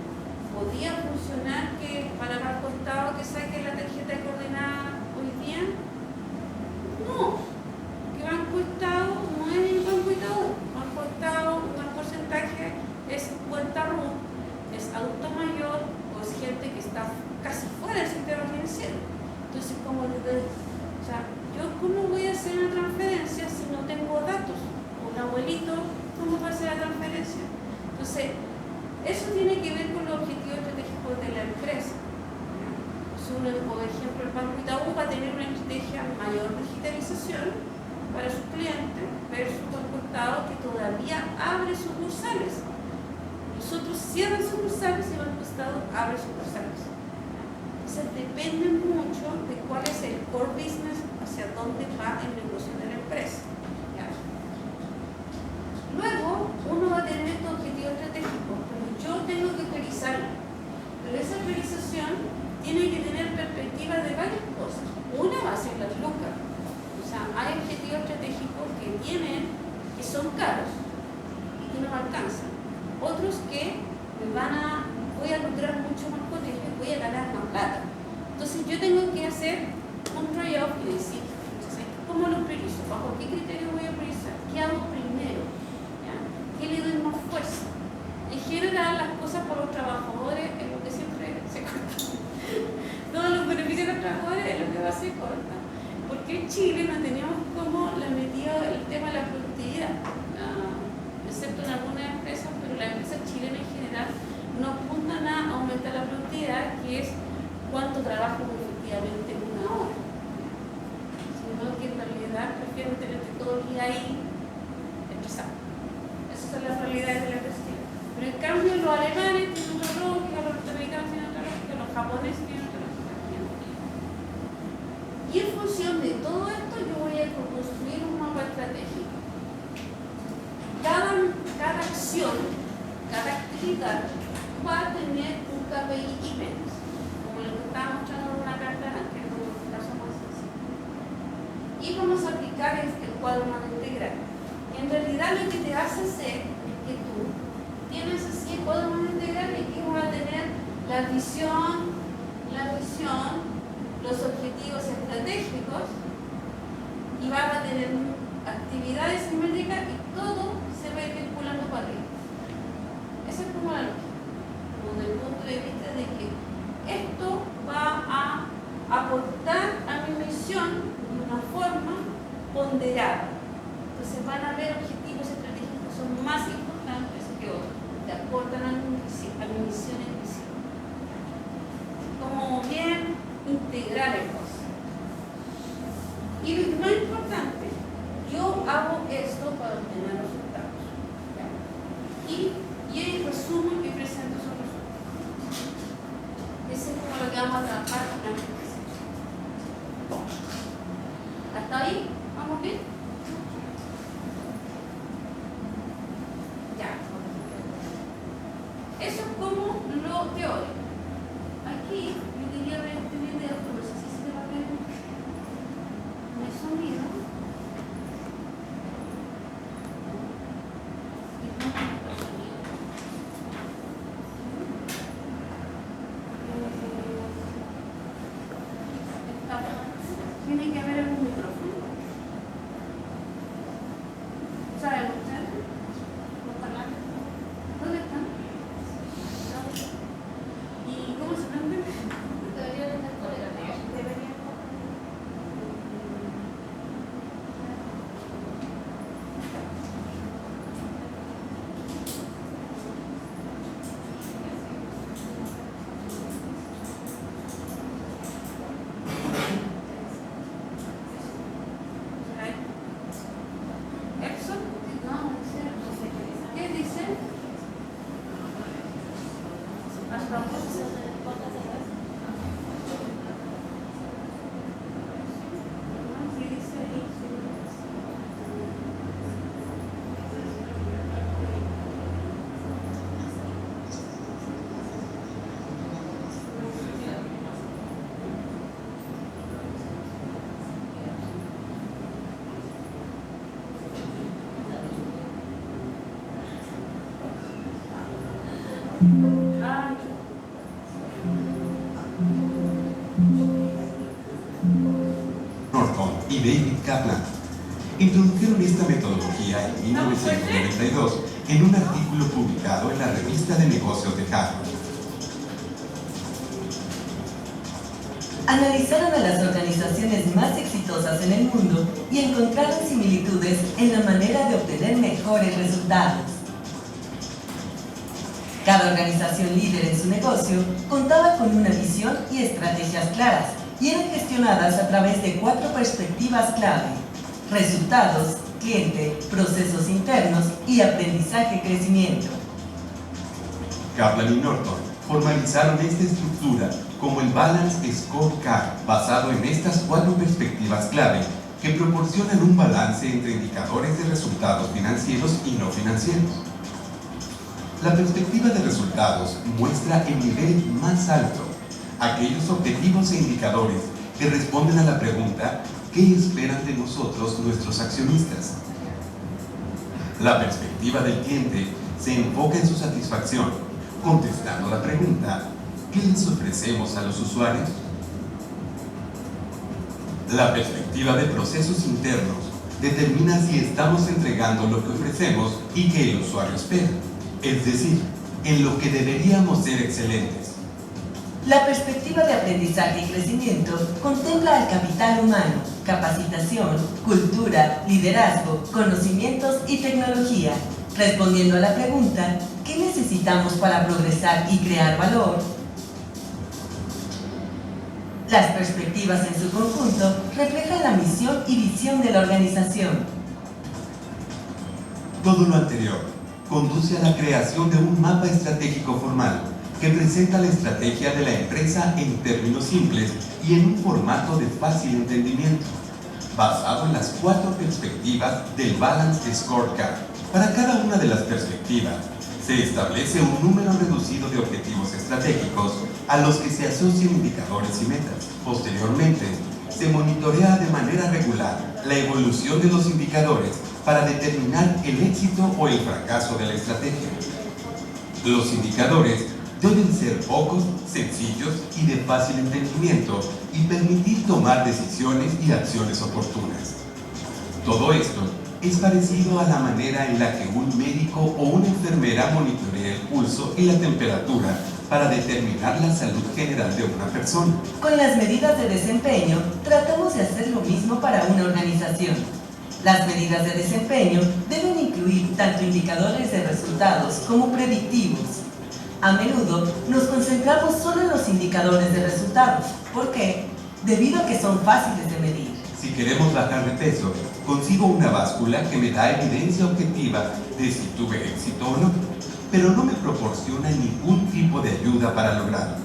¿podría funcionar que para Banco Estado que saquen la tarjeta de coordenada hoy día? No, que Banco Estado no es el Banco Itaú. Banco Estado, un gran porcentaje es cuenta RUT, es adulto mayor o es gente que está casi fuera del sistema financiero. Entonces, yo cómo voy a hacer una transferencia si no tengo datos? Un abuelito, ¿cómo va a hacer la transferencia? Entonces, eso tiene que ver con los objetivos estratégicos de la empresa. Por ejemplo, el Banco Itaú va a tener una estrategia mayor digitalización para sus clientes versus Banco Estado que todavía abre sucursales. Nosotros cierran sucursales y Banco Estado abre sucursales. Entonces depende mucho de cuál es el core business, hacia dónde va el negocio de la empresa. ¿Ya? tienen, que son caros y que no me alcanzan. Otros que voy a lucrar mucho más con ellos, voy a ganar más plata. Entonces yo tengo que hacer un trade-off y decir, entonces, ¿cómo lo priorizo? ¿Bajo qué criterio voy a priorizar? ¿Qué hago primero? ¿Ya? ¿Qué le doy más fuerza? En general, las cosas por los trabajadores es lo que siempre se corta. Todos los beneficios de los trabajadores es lo que va a se corta. Porque en Chile no teníamos como la medida el tema de la productividad, excepto en algunas empresas, pero las empresas chilenas en general no apuntan a aumentar la productividad, que es cuánto trabajo efectivamente en una hora, sino que en realidad prefieren tenerte todo el día ahí estresado. Esas son las realidades de la empresa. Pero en cambio los alemanes tienen otra lógica, los norteamericanos tienen otra lógica, los japoneses tienen otra lógica. Y en función de todo esto yo voy a construir un mapa estratégico. Cada acción, cada actividad va a tener un KPI y menos, como lo que estaba mostrando en una carta que es un caso más sencillo. Y vamos a aplicar el cuadro humano integral. En realidad lo que te hace hacer es que tú tienes así el cuadro humano integral y que vas a tener la visión, los objetivos estratégicos y vas a tener actividades simétricas y todo se va a ir vinculando para arriba. Esa es como la lógica, como desde el punto de vista de que esto va a aportar a mi misión de una forma ponderada. Entonces van a haber objetivos estratégicos que son más importantes que otros, que aportan a mi misión en misión. Como bien integrar el cosas. Y lo más importante, yo hago esto para obtener resultados. ¿Ya? Y resumo y presento esos resultados. Ese es como lo que vamos a trabajar en la empresa. ¿Hasta ahí? ¿Vamos bien? Ya. Eso es como lo teórico. Aquí yo diría ver este video, pero no sé si se va a ver en el sonido. Tiene que haber algún micrófono. ¿Saben ustedes? ¿Los parlantes? ¿Dónde están? ¿Y cómo se prenden? Deberían estar colgados. Deberían. Exxon, ¿qué dice? Hasta ¿qué dice ahí? Norton y David Kaplan introdujeron esta metodología en 1992 en un artículo publicado en la revista de negocios de Harvard. Analizaron a las organizaciones más exitosas en el mundo y encontraron similitudes en la manera de obtener mejores resultados. Cada organización líder en su negocio contaba con una visión y estrategias claras y eran gestionadas a través de 4 perspectivas clave: resultados, cliente, procesos internos y aprendizaje-crecimiento. Kaplan y Norton formalizaron esta estructura como el Balance Scorecard, basado en estas 4 perspectivas clave que proporcionan un balance entre indicadores de resultados financieros y no financieros. La perspectiva de resultados muestra el nivel más alto, aquellos objetivos e indicadores que responden a la pregunta ¿qué esperan de nosotros nuestros accionistas? La perspectiva del cliente se enfoca en su satisfacción, contestando la pregunta: ¿qué les ofrecemos a los usuarios? La perspectiva de procesos internos determina si estamos entregando lo que ofrecemos y que el usuario espera, es decir, en lo que deberíamos ser excelentes. La perspectiva de aprendizaje y crecimiento contempla al capital humano, capacitación, cultura, liderazgo, conocimientos y tecnología, respondiendo a la pregunta: ¿qué necesitamos para progresar y crear valor? Las perspectivas en su conjunto reflejan la misión y visión de la organización. Todo lo anterior conduce a la creación de un mapa estratégico formal que presenta la estrategia de la empresa en términos simples y en un formato de fácil entendimiento, basado en las 4 perspectivas del Balanced Scorecard. Para cada una de las perspectivas, se establece un número reducido de objetivos estratégicos a los que se asocian indicadores y metas. Posteriormente, se monitorea de manera regular la evolución de los indicadores para determinar el éxito o el fracaso de la estrategia. Los indicadores deben ser pocos, sencillos y de fácil entendimiento y permitir tomar decisiones y acciones oportunas. Todo esto es parecido a la manera en la que un médico o una enfermera monitorea el pulso y la temperatura para determinar la salud general de una persona. Con las medidas de desempeño, tratamos de hacer lo mismo para una organización. Las medidas de desempeño deben incluir tanto indicadores de resultados como predictivos. A menudo nos concentramos solo en los indicadores de resultados. ¿Por qué? Debido a que son fáciles de medir. Si queremos bajar de peso, consigo una báscula que me da evidencia objetiva de si tuve éxito o no, pero no me proporciona ningún tipo de ayuda para lograrlo.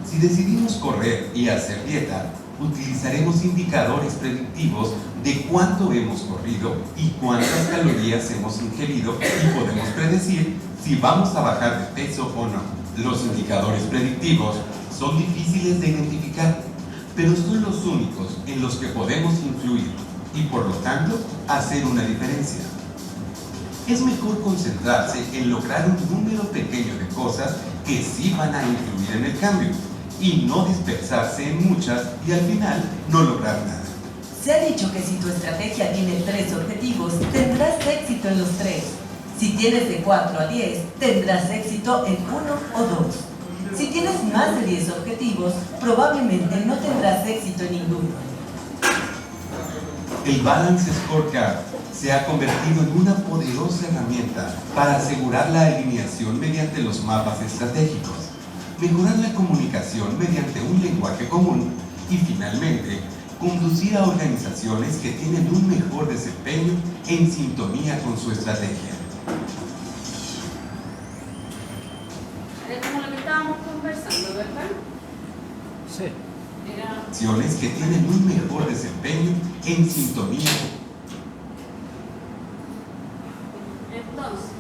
Si decidimos correr y hacer dieta, utilizaremos indicadores predictivos de cuánto hemos corrido y cuántas calorías hemos ingerido y podemos predecir si vamos a bajar de peso o no. Los indicadores predictivos son difíciles de identificar, pero son los únicos en los que podemos influir y, por lo tanto, hacer una diferencia. Es mejor concentrarse en lograr un número pequeño de cosas que sí van a influir en el cambio y no dispersarse en muchas y al final no lograr nada. Se ha dicho que si tu estrategia tiene 3 objetivos, tendrás éxito en los 3. Si tienes de 4 a 10, tendrás éxito en 1 o 2. Si tienes más de 10 objetivos, probablemente no tendrás éxito en ninguno. El Balanced Scorecard se ha convertido en una poderosa herramienta para asegurar la alineación mediante los mapas estratégicos, mejorar la comunicación mediante un lenguaje común y, finalmente, conducir a organizaciones que tienen un mejor desempeño en sintonía con su estrategia. Era como lo que estábamos conversando, ¿verdad? Sí. Era Acciones que tienen un mejor desempeño en sintonía. Entonces,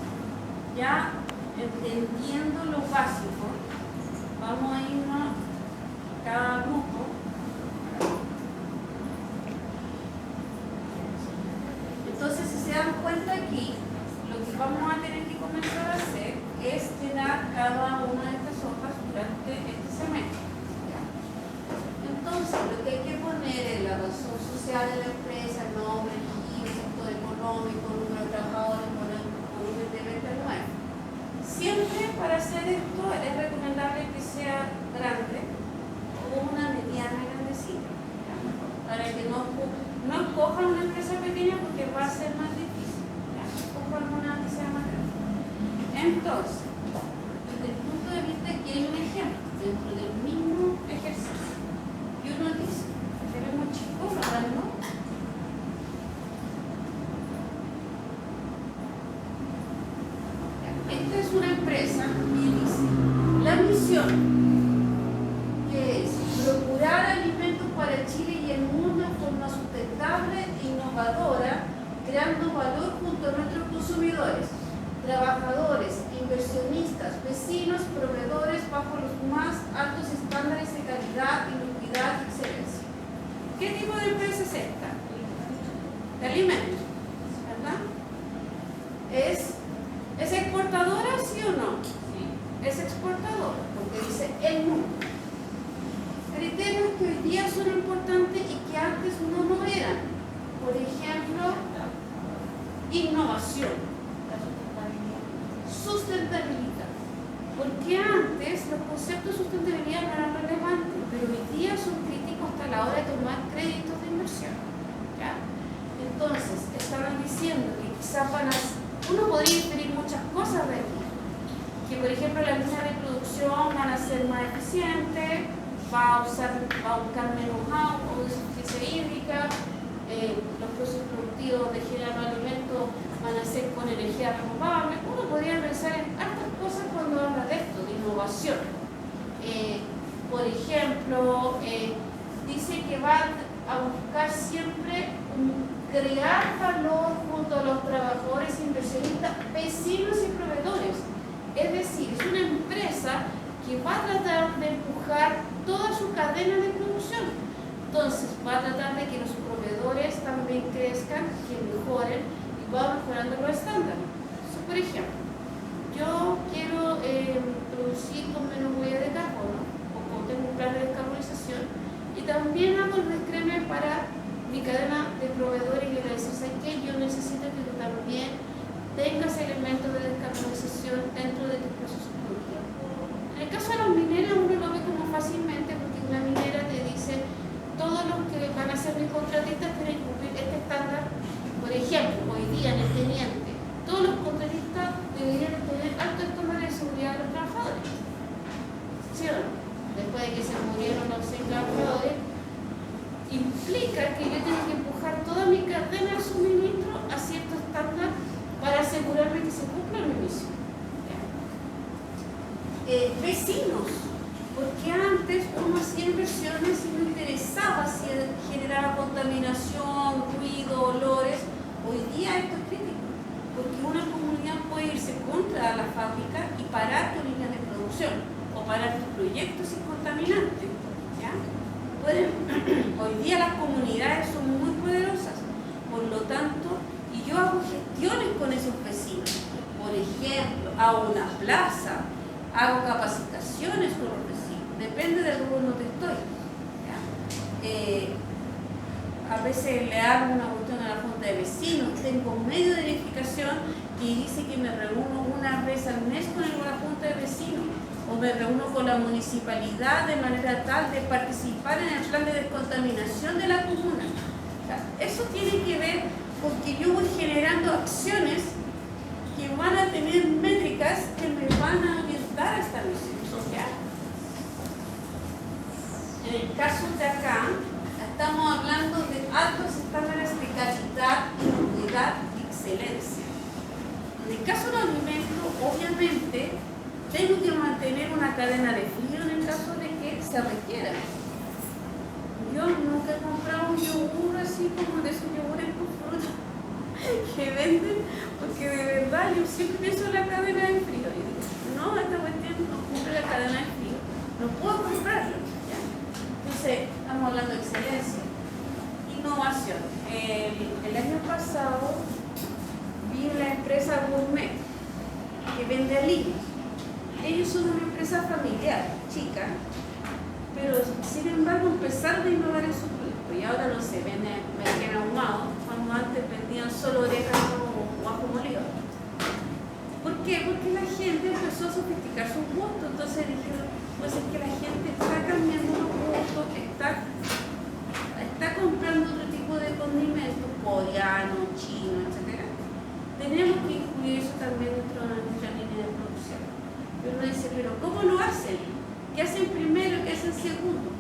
ya entendiendo lo básico, vamos a irnos a cada grupo. Entonces, si se dan cuenta aquí, lo que vamos a tener que comenzar a hacer es llenar cada una de estas hojas durante este semestre. Entonces, lo que hay que poner es la razón social de la empresa, el nombre, el sector económico, el número de trabajadores, volumen de venta anual. Siempre para hacer esto es recomendable que sea grande o una mediana grandecita, ¿ya? Para que no escojan una empresa pequeña porque va a ser más difícil, ¿ya? Escojan una que sea más grande. Entonces, desde el punto de vista que hay un ejemplo dentro del mismo ejercicio y uno dice, tenemos chicos, ¿verdad? ¿No? Esta es una empresa y dice, la misión, que es procurar alimentos para Chile y el mundo en forma sustentable e innovadora, creando valor junto a nuestros consumidores, trabajadores, inversionistas, vecinos, proveedores bajo los más altos estándares de calidad, inocuidad y excelencia. ¿Qué tipo de empresa es esta? De alimentos, ¿verdad? ¿Es exportadora, sí o no? Sí. Es exportadora, porque dice el mundo. Criterios que hoy día son importantes y que antes no eran. Por ejemplo, innovación, sustentabilidad. Porque antes los conceptos de sustentabilidad no eran relevantes, pero hoy día son críticos hasta la hora de tomar créditos de inversión. ¿Ya? Entonces, estaban diciendo que quizás uno podría inferir muchas cosas de aquí. Que por ejemplo las líneas de producción van a ser más eficientes, va a buscar menos agua o deficiencia hídrica, los procesos productivos de generar alimentos van a ser con energía renovable. Uno podría pensar en hartas cosas cuando habla de esto, de innovación. Por ejemplo, dice que va a buscar siempre crear valor junto a los trabajadores, inversionistas, vecinos y proveedores. Es decir, es una empresa que va a tratar de empujar toda su cadena de producción. Entonces, va a tratar de que los proveedores también crezcan, que mejoren y va mejorando los estándares. Entonces, por ejemplo, yo quiero producir con menos huella de carbono, o tengo un plan de descarbonización, y también hago el descreme para mi cadena de proveedores y le decir, ¿sabes qué? Yo necesito que tú también tengas elementos de descarbonización dentro de tus procesos productivos. En el caso de las mineras uno lo ve como fácilmente porque una minera te dice todos los que van a ser mis contratistas tienen que cumplir este estándar. Por ejemplo, hoy día en el teniente, todos los contratistas deberían tener altos estándares de seguridad de los trabajadores. ¿Sí o no? Después de que se murieron los 6 trabajadores, implica que yo tengo que empujar toda mi cadena de suministro a cierto estándar para asegurarme que se cumpla mi misión. Vecinos, porque antes uno hacía inversiones y no interesaba si generaba contaminación, ruido, olores. Hoy día esto es crítico, porque una comunidad puede irse contra la fábrica y parar tu línea de producción o parar tu proyecto sin contaminante. ¿Ya? Hoy día las comunidades son muy poderosas, por lo tanto, y yo hago gestiones con esos vecinos. Por ejemplo, hago una plaza, hago capacitaciones con los vecinos, depende del rubro donde estoy. ¿Ya? A veces le hago una cuestión a la junta de vecinos, tengo un medio de verificación que dice que me reúno una vez al mes con la junta de vecinos o me reúno con la municipalidad de manera tal de participar en el plan de descontaminación de la comuna. O sea, eso tiene que ver con que yo voy generando acciones que van a tener métricas que me van a orientar a esta misión social. En el caso de acá, estamos hablando de altos estándares de calidad, inocuidad y excelencia. En el caso de los alimentos, obviamente, tengo que mantener una cadena de frío en el caso de que se requiera. Yo nunca he comprado un yogur así como de esos yogures con fruta que venden, porque de verdad yo siempre pienso en la cadena de frío y digo, no, esta cuestión no cumple la cadena de frío, no puedo comprarlo. ¿Ya? Entonces, estamos hablando de excelencia. Innovación. El año pasado vi la empresa Gourmet que vende aliños. Ellos son una empresa familiar, chica, pero sin embargo empezaron a innovar en su producto y ahora no se venden ahumado, cuando antes vendían solo orégano o ajo molido. ¿Por qué? Porque la gente empezó a sofisticar sus gustos, entonces dijeron, pues es que la gente está cambiando los gustos, está comprando otro tipo de condimentos, coreano, chino, etc. Tenemos que incluir eso también dentro de nuestra línea de producción. Pero uno dice, pero ¿cómo lo hacen? ¿Qué hacen primero y qué hacen segundo?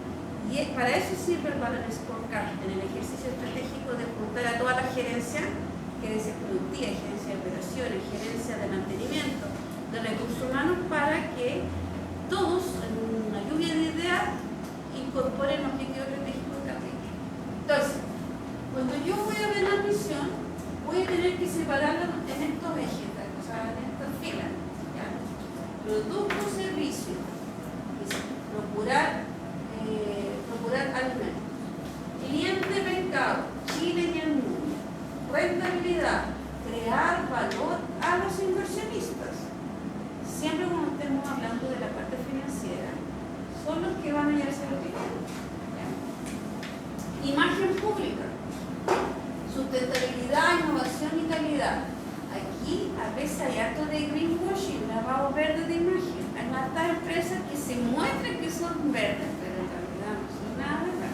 Y para eso sirve el Balance Scorecard, en el ejercicio estratégico de juntar a toda la gerencia, gerencia productiva, gerencia de operaciones, gerencia de mantenimiento, de recursos humanos, para que todos, en una lluvia de ideas, incorporen un objetivo estratégico de capítulo. Entonces, cuando yo voy a ver la misión, voy a tener que separarla en estos ejes, o sea, en estas filas. Producto, servicio, procurar alimentos, cliente, mercado, Chile y el mundo, rentabilidad, crear valor a los inversionistas. Siempre cuando estemos hablando de la parte financiera, son los que van a llevarse lo que quieren. Imagen pública, sustentabilidad, innovación y calidad. Aquí a veces hay acto de greenwashing, lavado verde de imagen. Hay más empresas que se muestran que son verdes, pero en realidad no son nada verdes.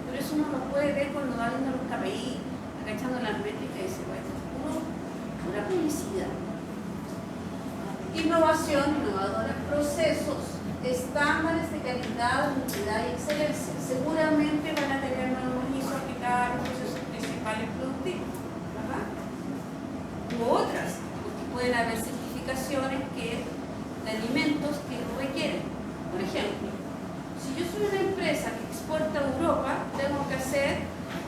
Por eso uno lo puede ver cuando va viendo los KPI, agachando las métricas y dice, bueno, es pura publicidad. Innovación, innovadora, procesos, estándares de calidad, unidad y excelencia. Seguramente van a tener nuevos ISO aplicados a los procesos principales productivos, ¿verdad? U otras, porque pueden haber certificaciones de alimentos que lo requieren. Por ejemplo, si yo soy una empresa que exporta a Europa, tengo que hacer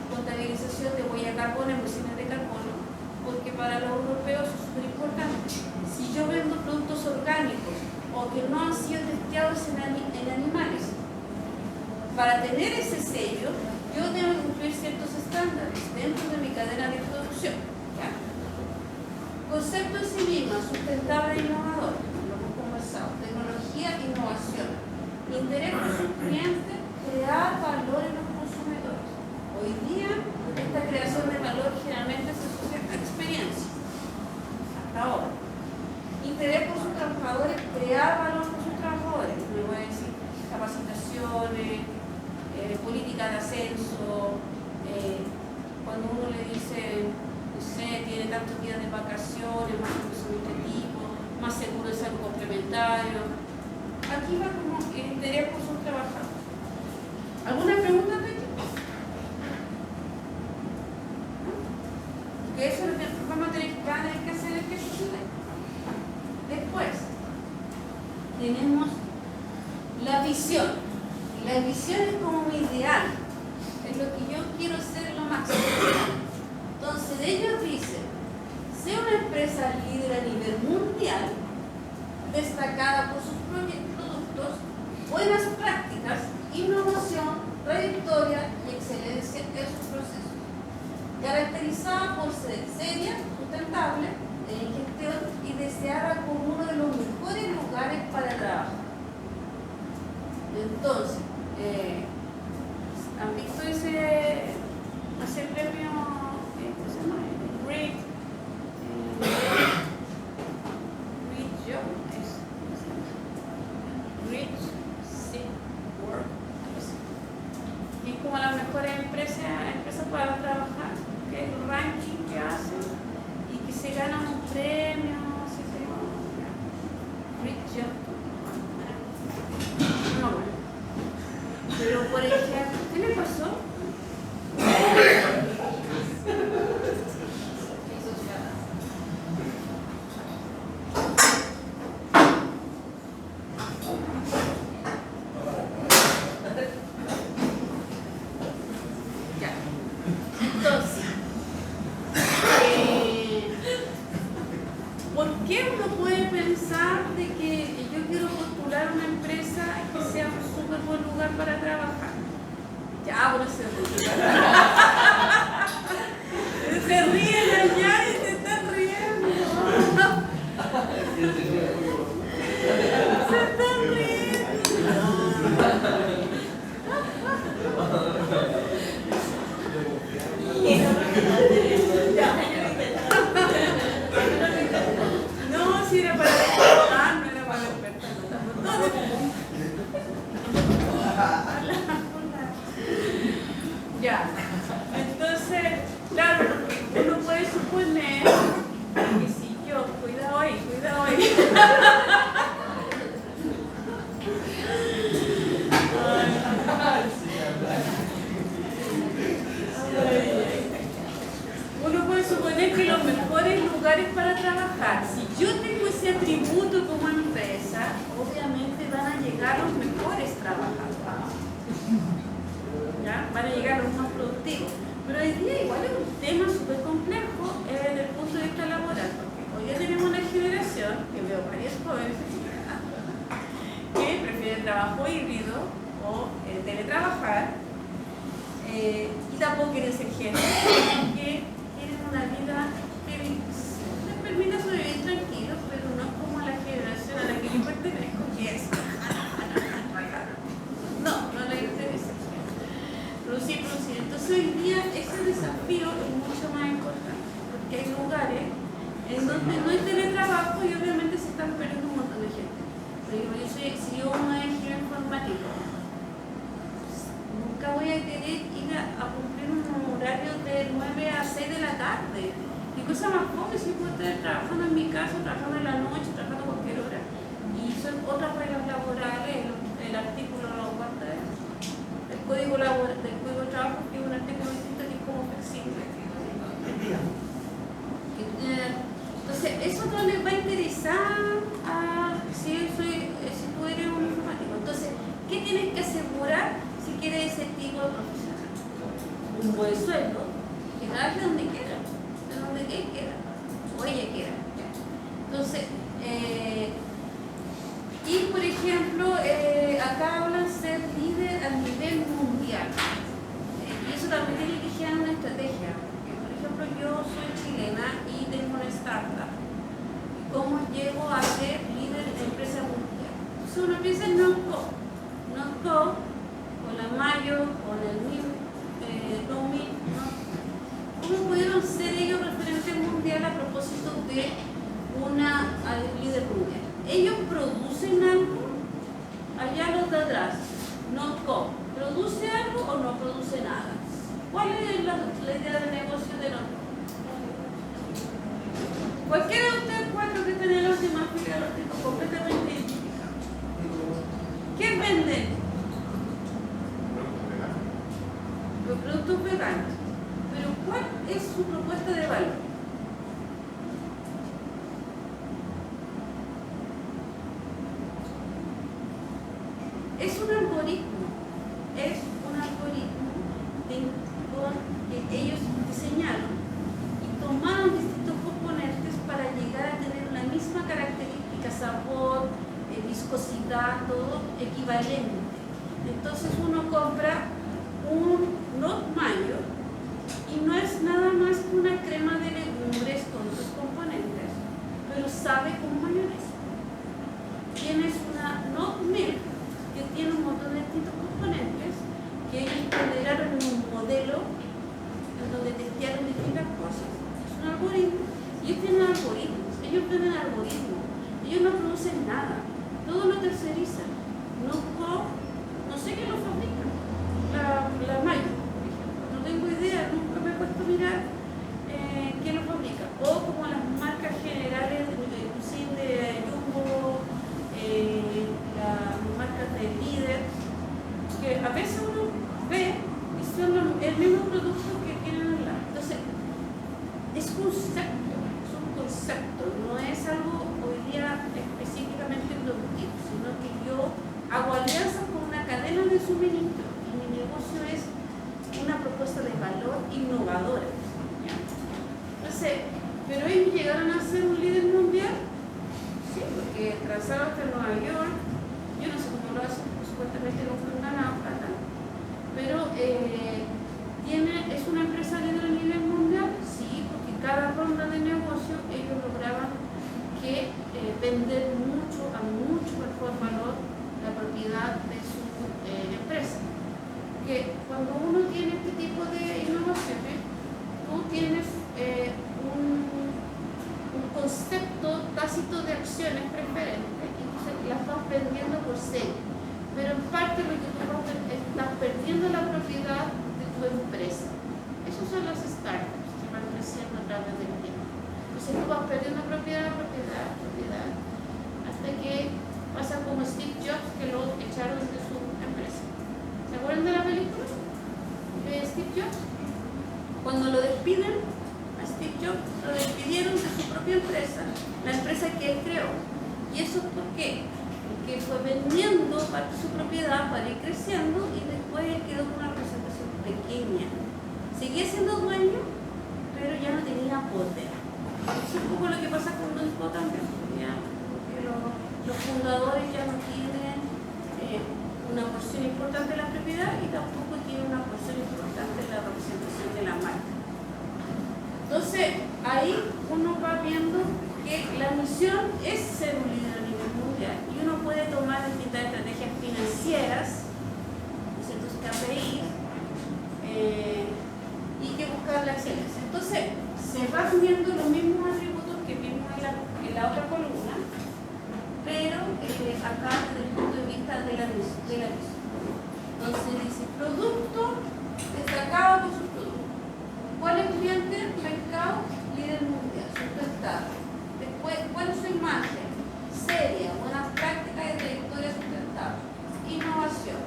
contabilización de huella de carbono, emisiones de carbono, porque para los europeos es súper importante. Si yo vendo productos orgánicos o que no han sido testeados en animales, para tener ese sello, yo debo cumplir ciertos estándares dentro de mi cadena de producción. ¿Ya? Concepto en sí mismo, sustentable e innovador, lo hemos conversado. Tecnología, innovación. Interés por sus clientes, crear valor en los consumidores. Hoy día, esta creación de valor generalmente se asocia a experiencia. Hasta ahora. Interés por sus trabajadores, crear valor por sus trabajadores. Me voy a decir capacitaciones, política de ascenso, cuando uno le dice, no sé, tiene tantos días de vacaciones, más administrativo, más seguro de salud complementario. Aquí va como interés por sus trabajadores. ¿Alguna pregunta, Pecho? Que eso es lo que vamos a tener que hacer el que sucede. Después, tenemos la visión. La visión es como mi ideal, es lo que yo quiero ser lo máximo. Entonces, ellos dicen, sea una empresa líder a nivel mundial, destacada por sus productos, buenas prácticas, innovación, trayectoria y excelencia en sus procesos. Caracterizada por ser seria, sustentable, en gestión y deseada como uno de los mejores lugares para trabajar. Entonces, ¿han visto ese premio? ¿Cómo se llama? Great Job. Great Seat Work. Y es como las mejores empresas para trabajar, que es el ranking que hacen y que se ganan un premio, así se llama. Great Job. No, bueno. Pero por ejemplo, ¿qué le pasó? Ya. Entonces, ¿por qué uno puede pensar de que yo quiero postular una empresa que sea un súper buen lugar para trabajar? Ya, bueno, se ríen allá y se están riendo. Se están no, si era para despertar, no era para despertar. Ya, entonces, claro, porque uno puede suponer que si yo, cuidado ahí. Uno puede suponer que los mejores lugares para trabajar, si yo tengo ese atributo como empresa, obviamente van a llegar los mejores trabajadores. ¿Ya? Van a llegar los más productivos. Pero hoy día igual es un tema súper complejo desde el punto de vista laboral, porque hoy día tenemos una generación, que veo varios jóvenes que prefieren trabajo híbrido o teletrabajar, y tampoco quieren ser gente, que quieren una vida privilegiada. porque hay lugares en donde no hay teletrabajo y obviamente se están perdiendo un montón de gente. Por ejemplo, si yo un ingeniero informático, nunca voy a querer ir a cumplir un horario de 9 a 6 de la tarde. Y cosa más fome si puedo estar trabajando en mi casa, trabajando en la noche, trabajando a cualquier hora. Y son otras reglas laborales, el artículo no aguanta eso. El código laboral, del código de trabajo, que es un artículo distinto que es como flexible. Entonces, eso no les va a interesar si tú eres un informático. Entonces, ¿qué tienes que asegurar si quieres ese tipo de profesional? Un buen sueldo, que trabaje donde quiera, de donde él quiera, o ella quiera. Entonces, y por ejemplo, acá hablan ser líder a nivel mundial. Y eso también tiene que generar una estrategia. Por ejemplo, yo soy chilena y tengo una startup. ¿Cómo llego a ser líder de empresa mundial? Entonces uno piensa en NOTCO, con la Mayo, con el NOMI, ¿no? ¿Cómo pudieron ser ellos referentes mundial a propósito de una líder mundial? Ellos producen algo, allá los de atrás, NOTCO, ¿produce algo o no produce nada? ¿Cuál es la idea de negocio de NOTCO? Cualquiera de ustedes cuatro que estén en la última fila los tengo completamente identificados. ¿Qué venden? Los productos veganos. Pero ¿cuál es su propuesta de valor? Es un algoritmo que ellos diseñaron y tomaron distintos componentes para llegar a tener la misma característica, sabor, viscosidad, todo equivalente. Entonces uno compra un Not Mayo y no es nada más que una crema de legumbres con sus componentes, pero sabe como mayonesa. Tienes una Not Milk que tiene un montón de distintos componentes que ellos generaron un modelo en donde testearon distintas cosas. Es un algoritmo. Ellos tienen algoritmos, ellos venden algoritmos, ellos no producen nada, todo lo tercerizan. No sé quién lo fabrica, la Mayo, por ejemplo. No tengo idea, nunca me he puesto a mirar quién lo fabrica. O como las marcas generales, inclusive de Jumbo, las marcas de Líder, que a veces uno ve y son el mismo producto que tienen al lado. Entonces, es un concepto, no es algo hoy día específicamente productivo, sino que yo hago alianzas con una cadena de suministro y mi negocio es una propuesta de valor innovadora. ¿Ya? Entonces, pero ellos llegaron a ser un líder mundial, sí, porque trazaron hasta Nueva York, yo no sé cómo lo hacen, supuestamente no fue ganado plata, pero es una empresa líder a nivel mundial, sí, porque cada ronda de negocio ellos lograban que vender a mucho mejor valor la propiedad de su empresa. Que cuando uno tiene este tipo de innovaciones, tú tienes un concepto tácito de acciones preferentes y entonces las vas vendiendo por serie. Pero en parte lo que tú estás perdiendo la propiedad de tu empresa. Esos son las startups que van creciendo a través del tiempo. Entonces tú vas perdiendo propiedad, hasta que pasa como Steve Jobs, que lo echaron de su empresa. ¿Se acuerdan de la película de Steve Jobs? Cuando lo despiden a Steve Jobs, lo despidieron de su propia empresa, la empresa que él creó. ¿Y eso por qué? Porque fue vendiendo parte de su propiedad para ir creciendo y después quedó con una representación pequeña. Seguía siendo dueño, pero ya no tenía poder. Es un poco lo que pasa con NOTCO también, porque los fundadores ya no tienen una porción importante de la propiedad y tampoco tienen una porción importante de la representación de la marca. Entonces, ahí uno va viendo que la misión es ser un líder a nivel mundial y uno puede tomar distintas estrategias financieras, ciertos KPIs, y que buscar la excelencia. Entonces, se van viendo los mismos atributos que vimos en la otra columna, pero acá desde el punto de vista de la visión. Entonces dice producto destacado por su producto. ¿Cuál es el cliente? Mercado líder mundial, sustentable. Después, ¿cuál es su imagen? Seria, buenas prácticas de trayectoria sustentable. Innovación,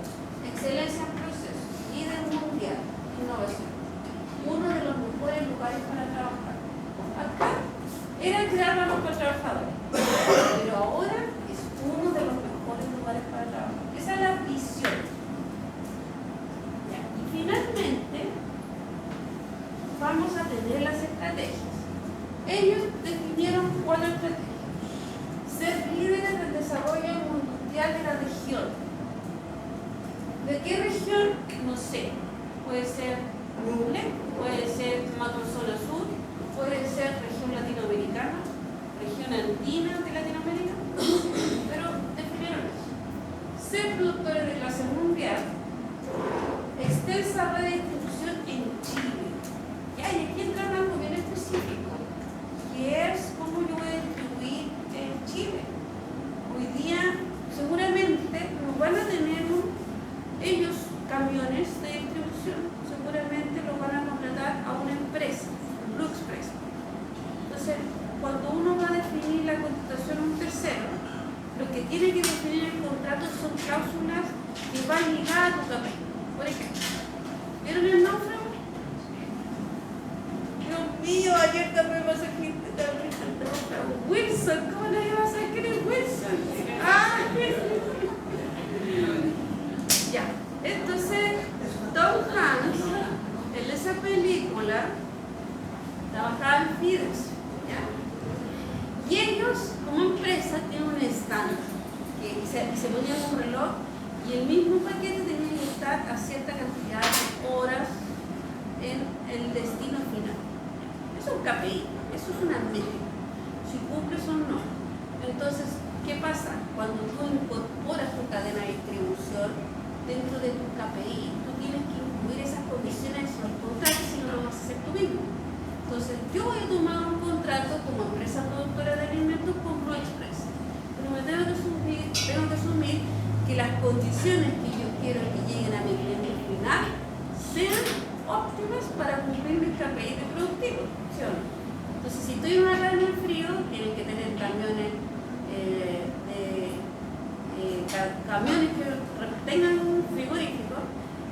excelencia en procesos, líder mundial, innovación. Uno de los mejores lugares para trabajar. Acá era crear valor para trabajadores, pero ahora es uno de los mejores lugares para trabajar. Esa es la visión. Ya. Y finalmente vamos a tener las estrategias. Ellos definieron 4 estrategias. Ser líderes del desarrollo mundial de la región. ¿De qué región? No sé. Puede ser Ñuble, puede ser Macrozona Sur, puede ser región latinoamericana, región andina de Latinoamérica, pero definieron eso. Ser productores de clase mundial, extensa red de distribución en Chile. Y aquí entra algo bien específico, que es cómo yo voy a distribuir en Chile. Hoy día seguramente nos van a tener ellos camiones de distribución, seguramente lo van a contratar a una empresa, Blue Express. Entonces, cuando uno va a definir la contratación a un tercero, lo que tiene que definir el contrato son cláusulas que van ligadas a tu KPI. Por ejemplo, ¿vieron el náufrago? Dios mío, ayer también va a ser Wilson, ¿cómo le iba a saber quién es Wilson? ¡Ah! Ya, entonces Tom Hanks, en esa película, trabajaba en Fides, ¿ya? Y ellos, como empresa, tienen un stand que se ponían un reloj y el mismo paquete tenía que estar a cierta cantidad de horas en el destino final. Eso es un KPI, eso es una métrica, si cumples o no. Entonces, ¿qué pasa? Cuando tú incorporas tu cadena de distribución dentro de tu KPI, tú tienes que incluir esas condiciones en el contrato, si no lo vas a hacer tú mismo. Entonces, yo he tomado un contrato como empresa productora de alimentos con Blue Express, pero me tengo que asumir que las condiciones que yo quiero que lleguen a mi cliente final sean óptimas para cumplir mis KPI de productivo, ¿sí o no? Entonces, si estoy en una cadena de frío, tienen que tener camiones camiones que tengan un frigorífico.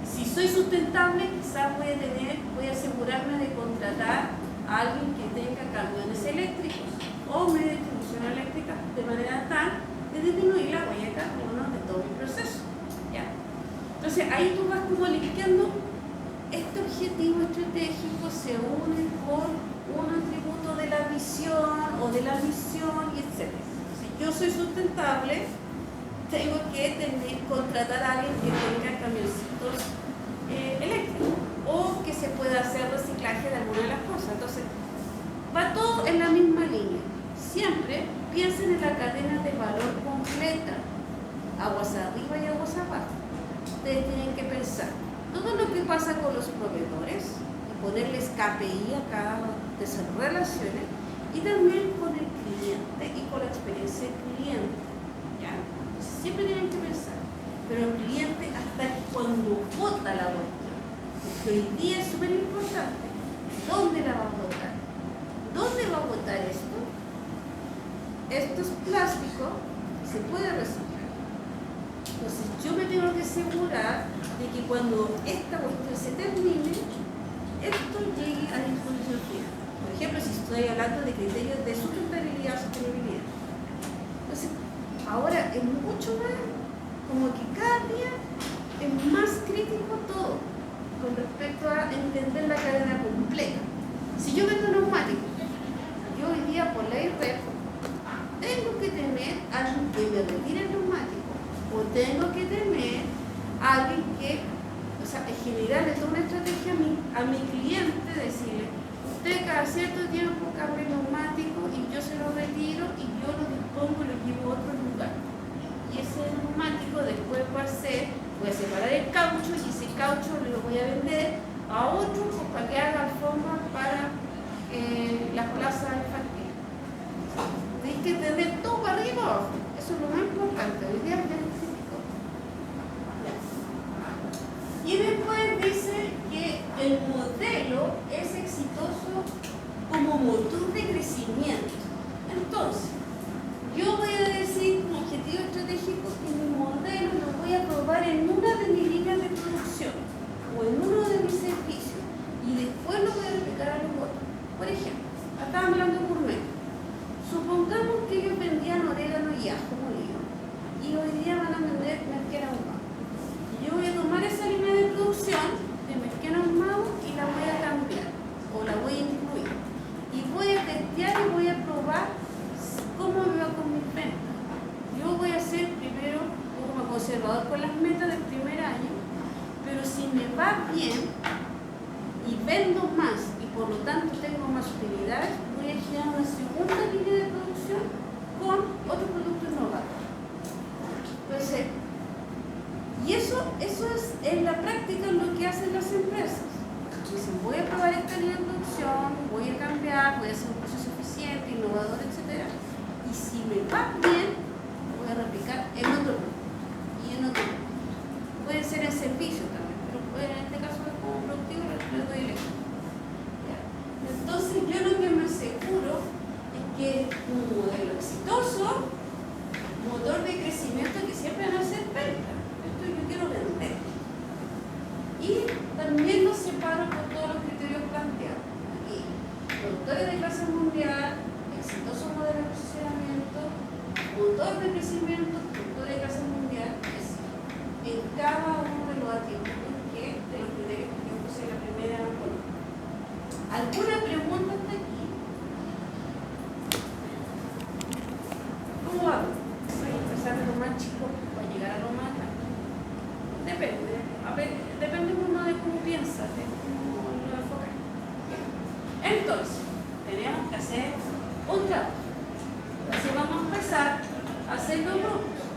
Si soy sustentable, quizás voy a asegurarme de contratar a alguien que tenga camiones eléctricos o media distribución eléctrica, de manera tal de disminuir la huella de carbono de todo el proceso. ¿Ya? Entonces ahí tú vas como limpiando. Este objetivo estratégico se une con un atributo de la visión o de la misión, etc. Si yo soy sustentable, tengo que contratar a alguien que tenga camioncitos eléctricos o que se pueda hacer reciclaje de alguna de las cosas. Entonces, va todo en la misma línea. Siempre piensen en la cadena de valor completa, aguas arriba y aguas abajo. Ustedes tienen que pensar todo lo que pasa con los proveedores y ponerles KPI a cada de esas relaciones, y también con el cliente y con la experiencia del cliente. ¿Ya? Siempre tienen que pensar, pero el cliente hasta cuando vota la cuestión, porque hoy día es súper importante, ¿dónde la va a votar? ¿Dónde va a votar esto? Esto es plástico, se puede reciclar. Entonces yo me tengo que asegurar de que cuando esta cuestión se termine, esto llegue a disposición final. Por ejemplo, si estoy hablando de criterios de sustentabilidad o sostenibilidad. Entonces, ahora es mucho más, como que cada día es más crítico todo con respecto a entender la cadena completa. Si yo vendo neumáticos, yo hoy día por ley REP tengo que tener a alguien que me retire el neumático, o tengo que tener a alguien que, o sea, generarle toda una estrategia a mi cliente, decirle, usted cada cierto tiempo cambia el neumático y yo se lo retiro y yo lo dispongo y lo llevo a otro lugar. Y ese neumático después voy a separar el caucho y ese caucho lo voy a vender a otro para que haga alfombra para testear y voy a probar cómo me va con mis ventas. Yo voy a ser primero un poco conservador con las metas del primer año, pero si me va bien y vendo más y por lo tanto tengo más utilidades, voy a generar una segunda línea de producción con otro producto innovador. Entonces, y eso es en la práctica lo que hacen las empresas. Dicen, voy a probar esta línea de producción, voy a cambiar, voy a hacer un proceso eficiente, innovador, etc. Y si me va bien, voy a replicar en otro producto y en otro producto. Puede ser en servicio también, pero en este caso como productivo les doy el ejemplo. Entonces yo lo que me aseguro es que un modelo exitoso, motor de crecimiento que siempre van a ser ventas. Esto yo quiero vender. Y también los separo por todos los criterios planteados. Aquí, productores de clase mundial, exitoso modelo de posicionamiento, motor de crecimiento, productor de clase mundial, es en cada uno de los atributos de los criterios que yo puse en la primera columna. ¿Alguna pregunta hasta aquí? ¿Cómo hago? Voy a empezar de lo más chico para llegar a lo más grande. Depende. A ver, depende uno de cómo piensas, de cómo lo enfocas. Entonces, tenemos que hacer un trabajo. Así vamos a empezar a hacer los grupos.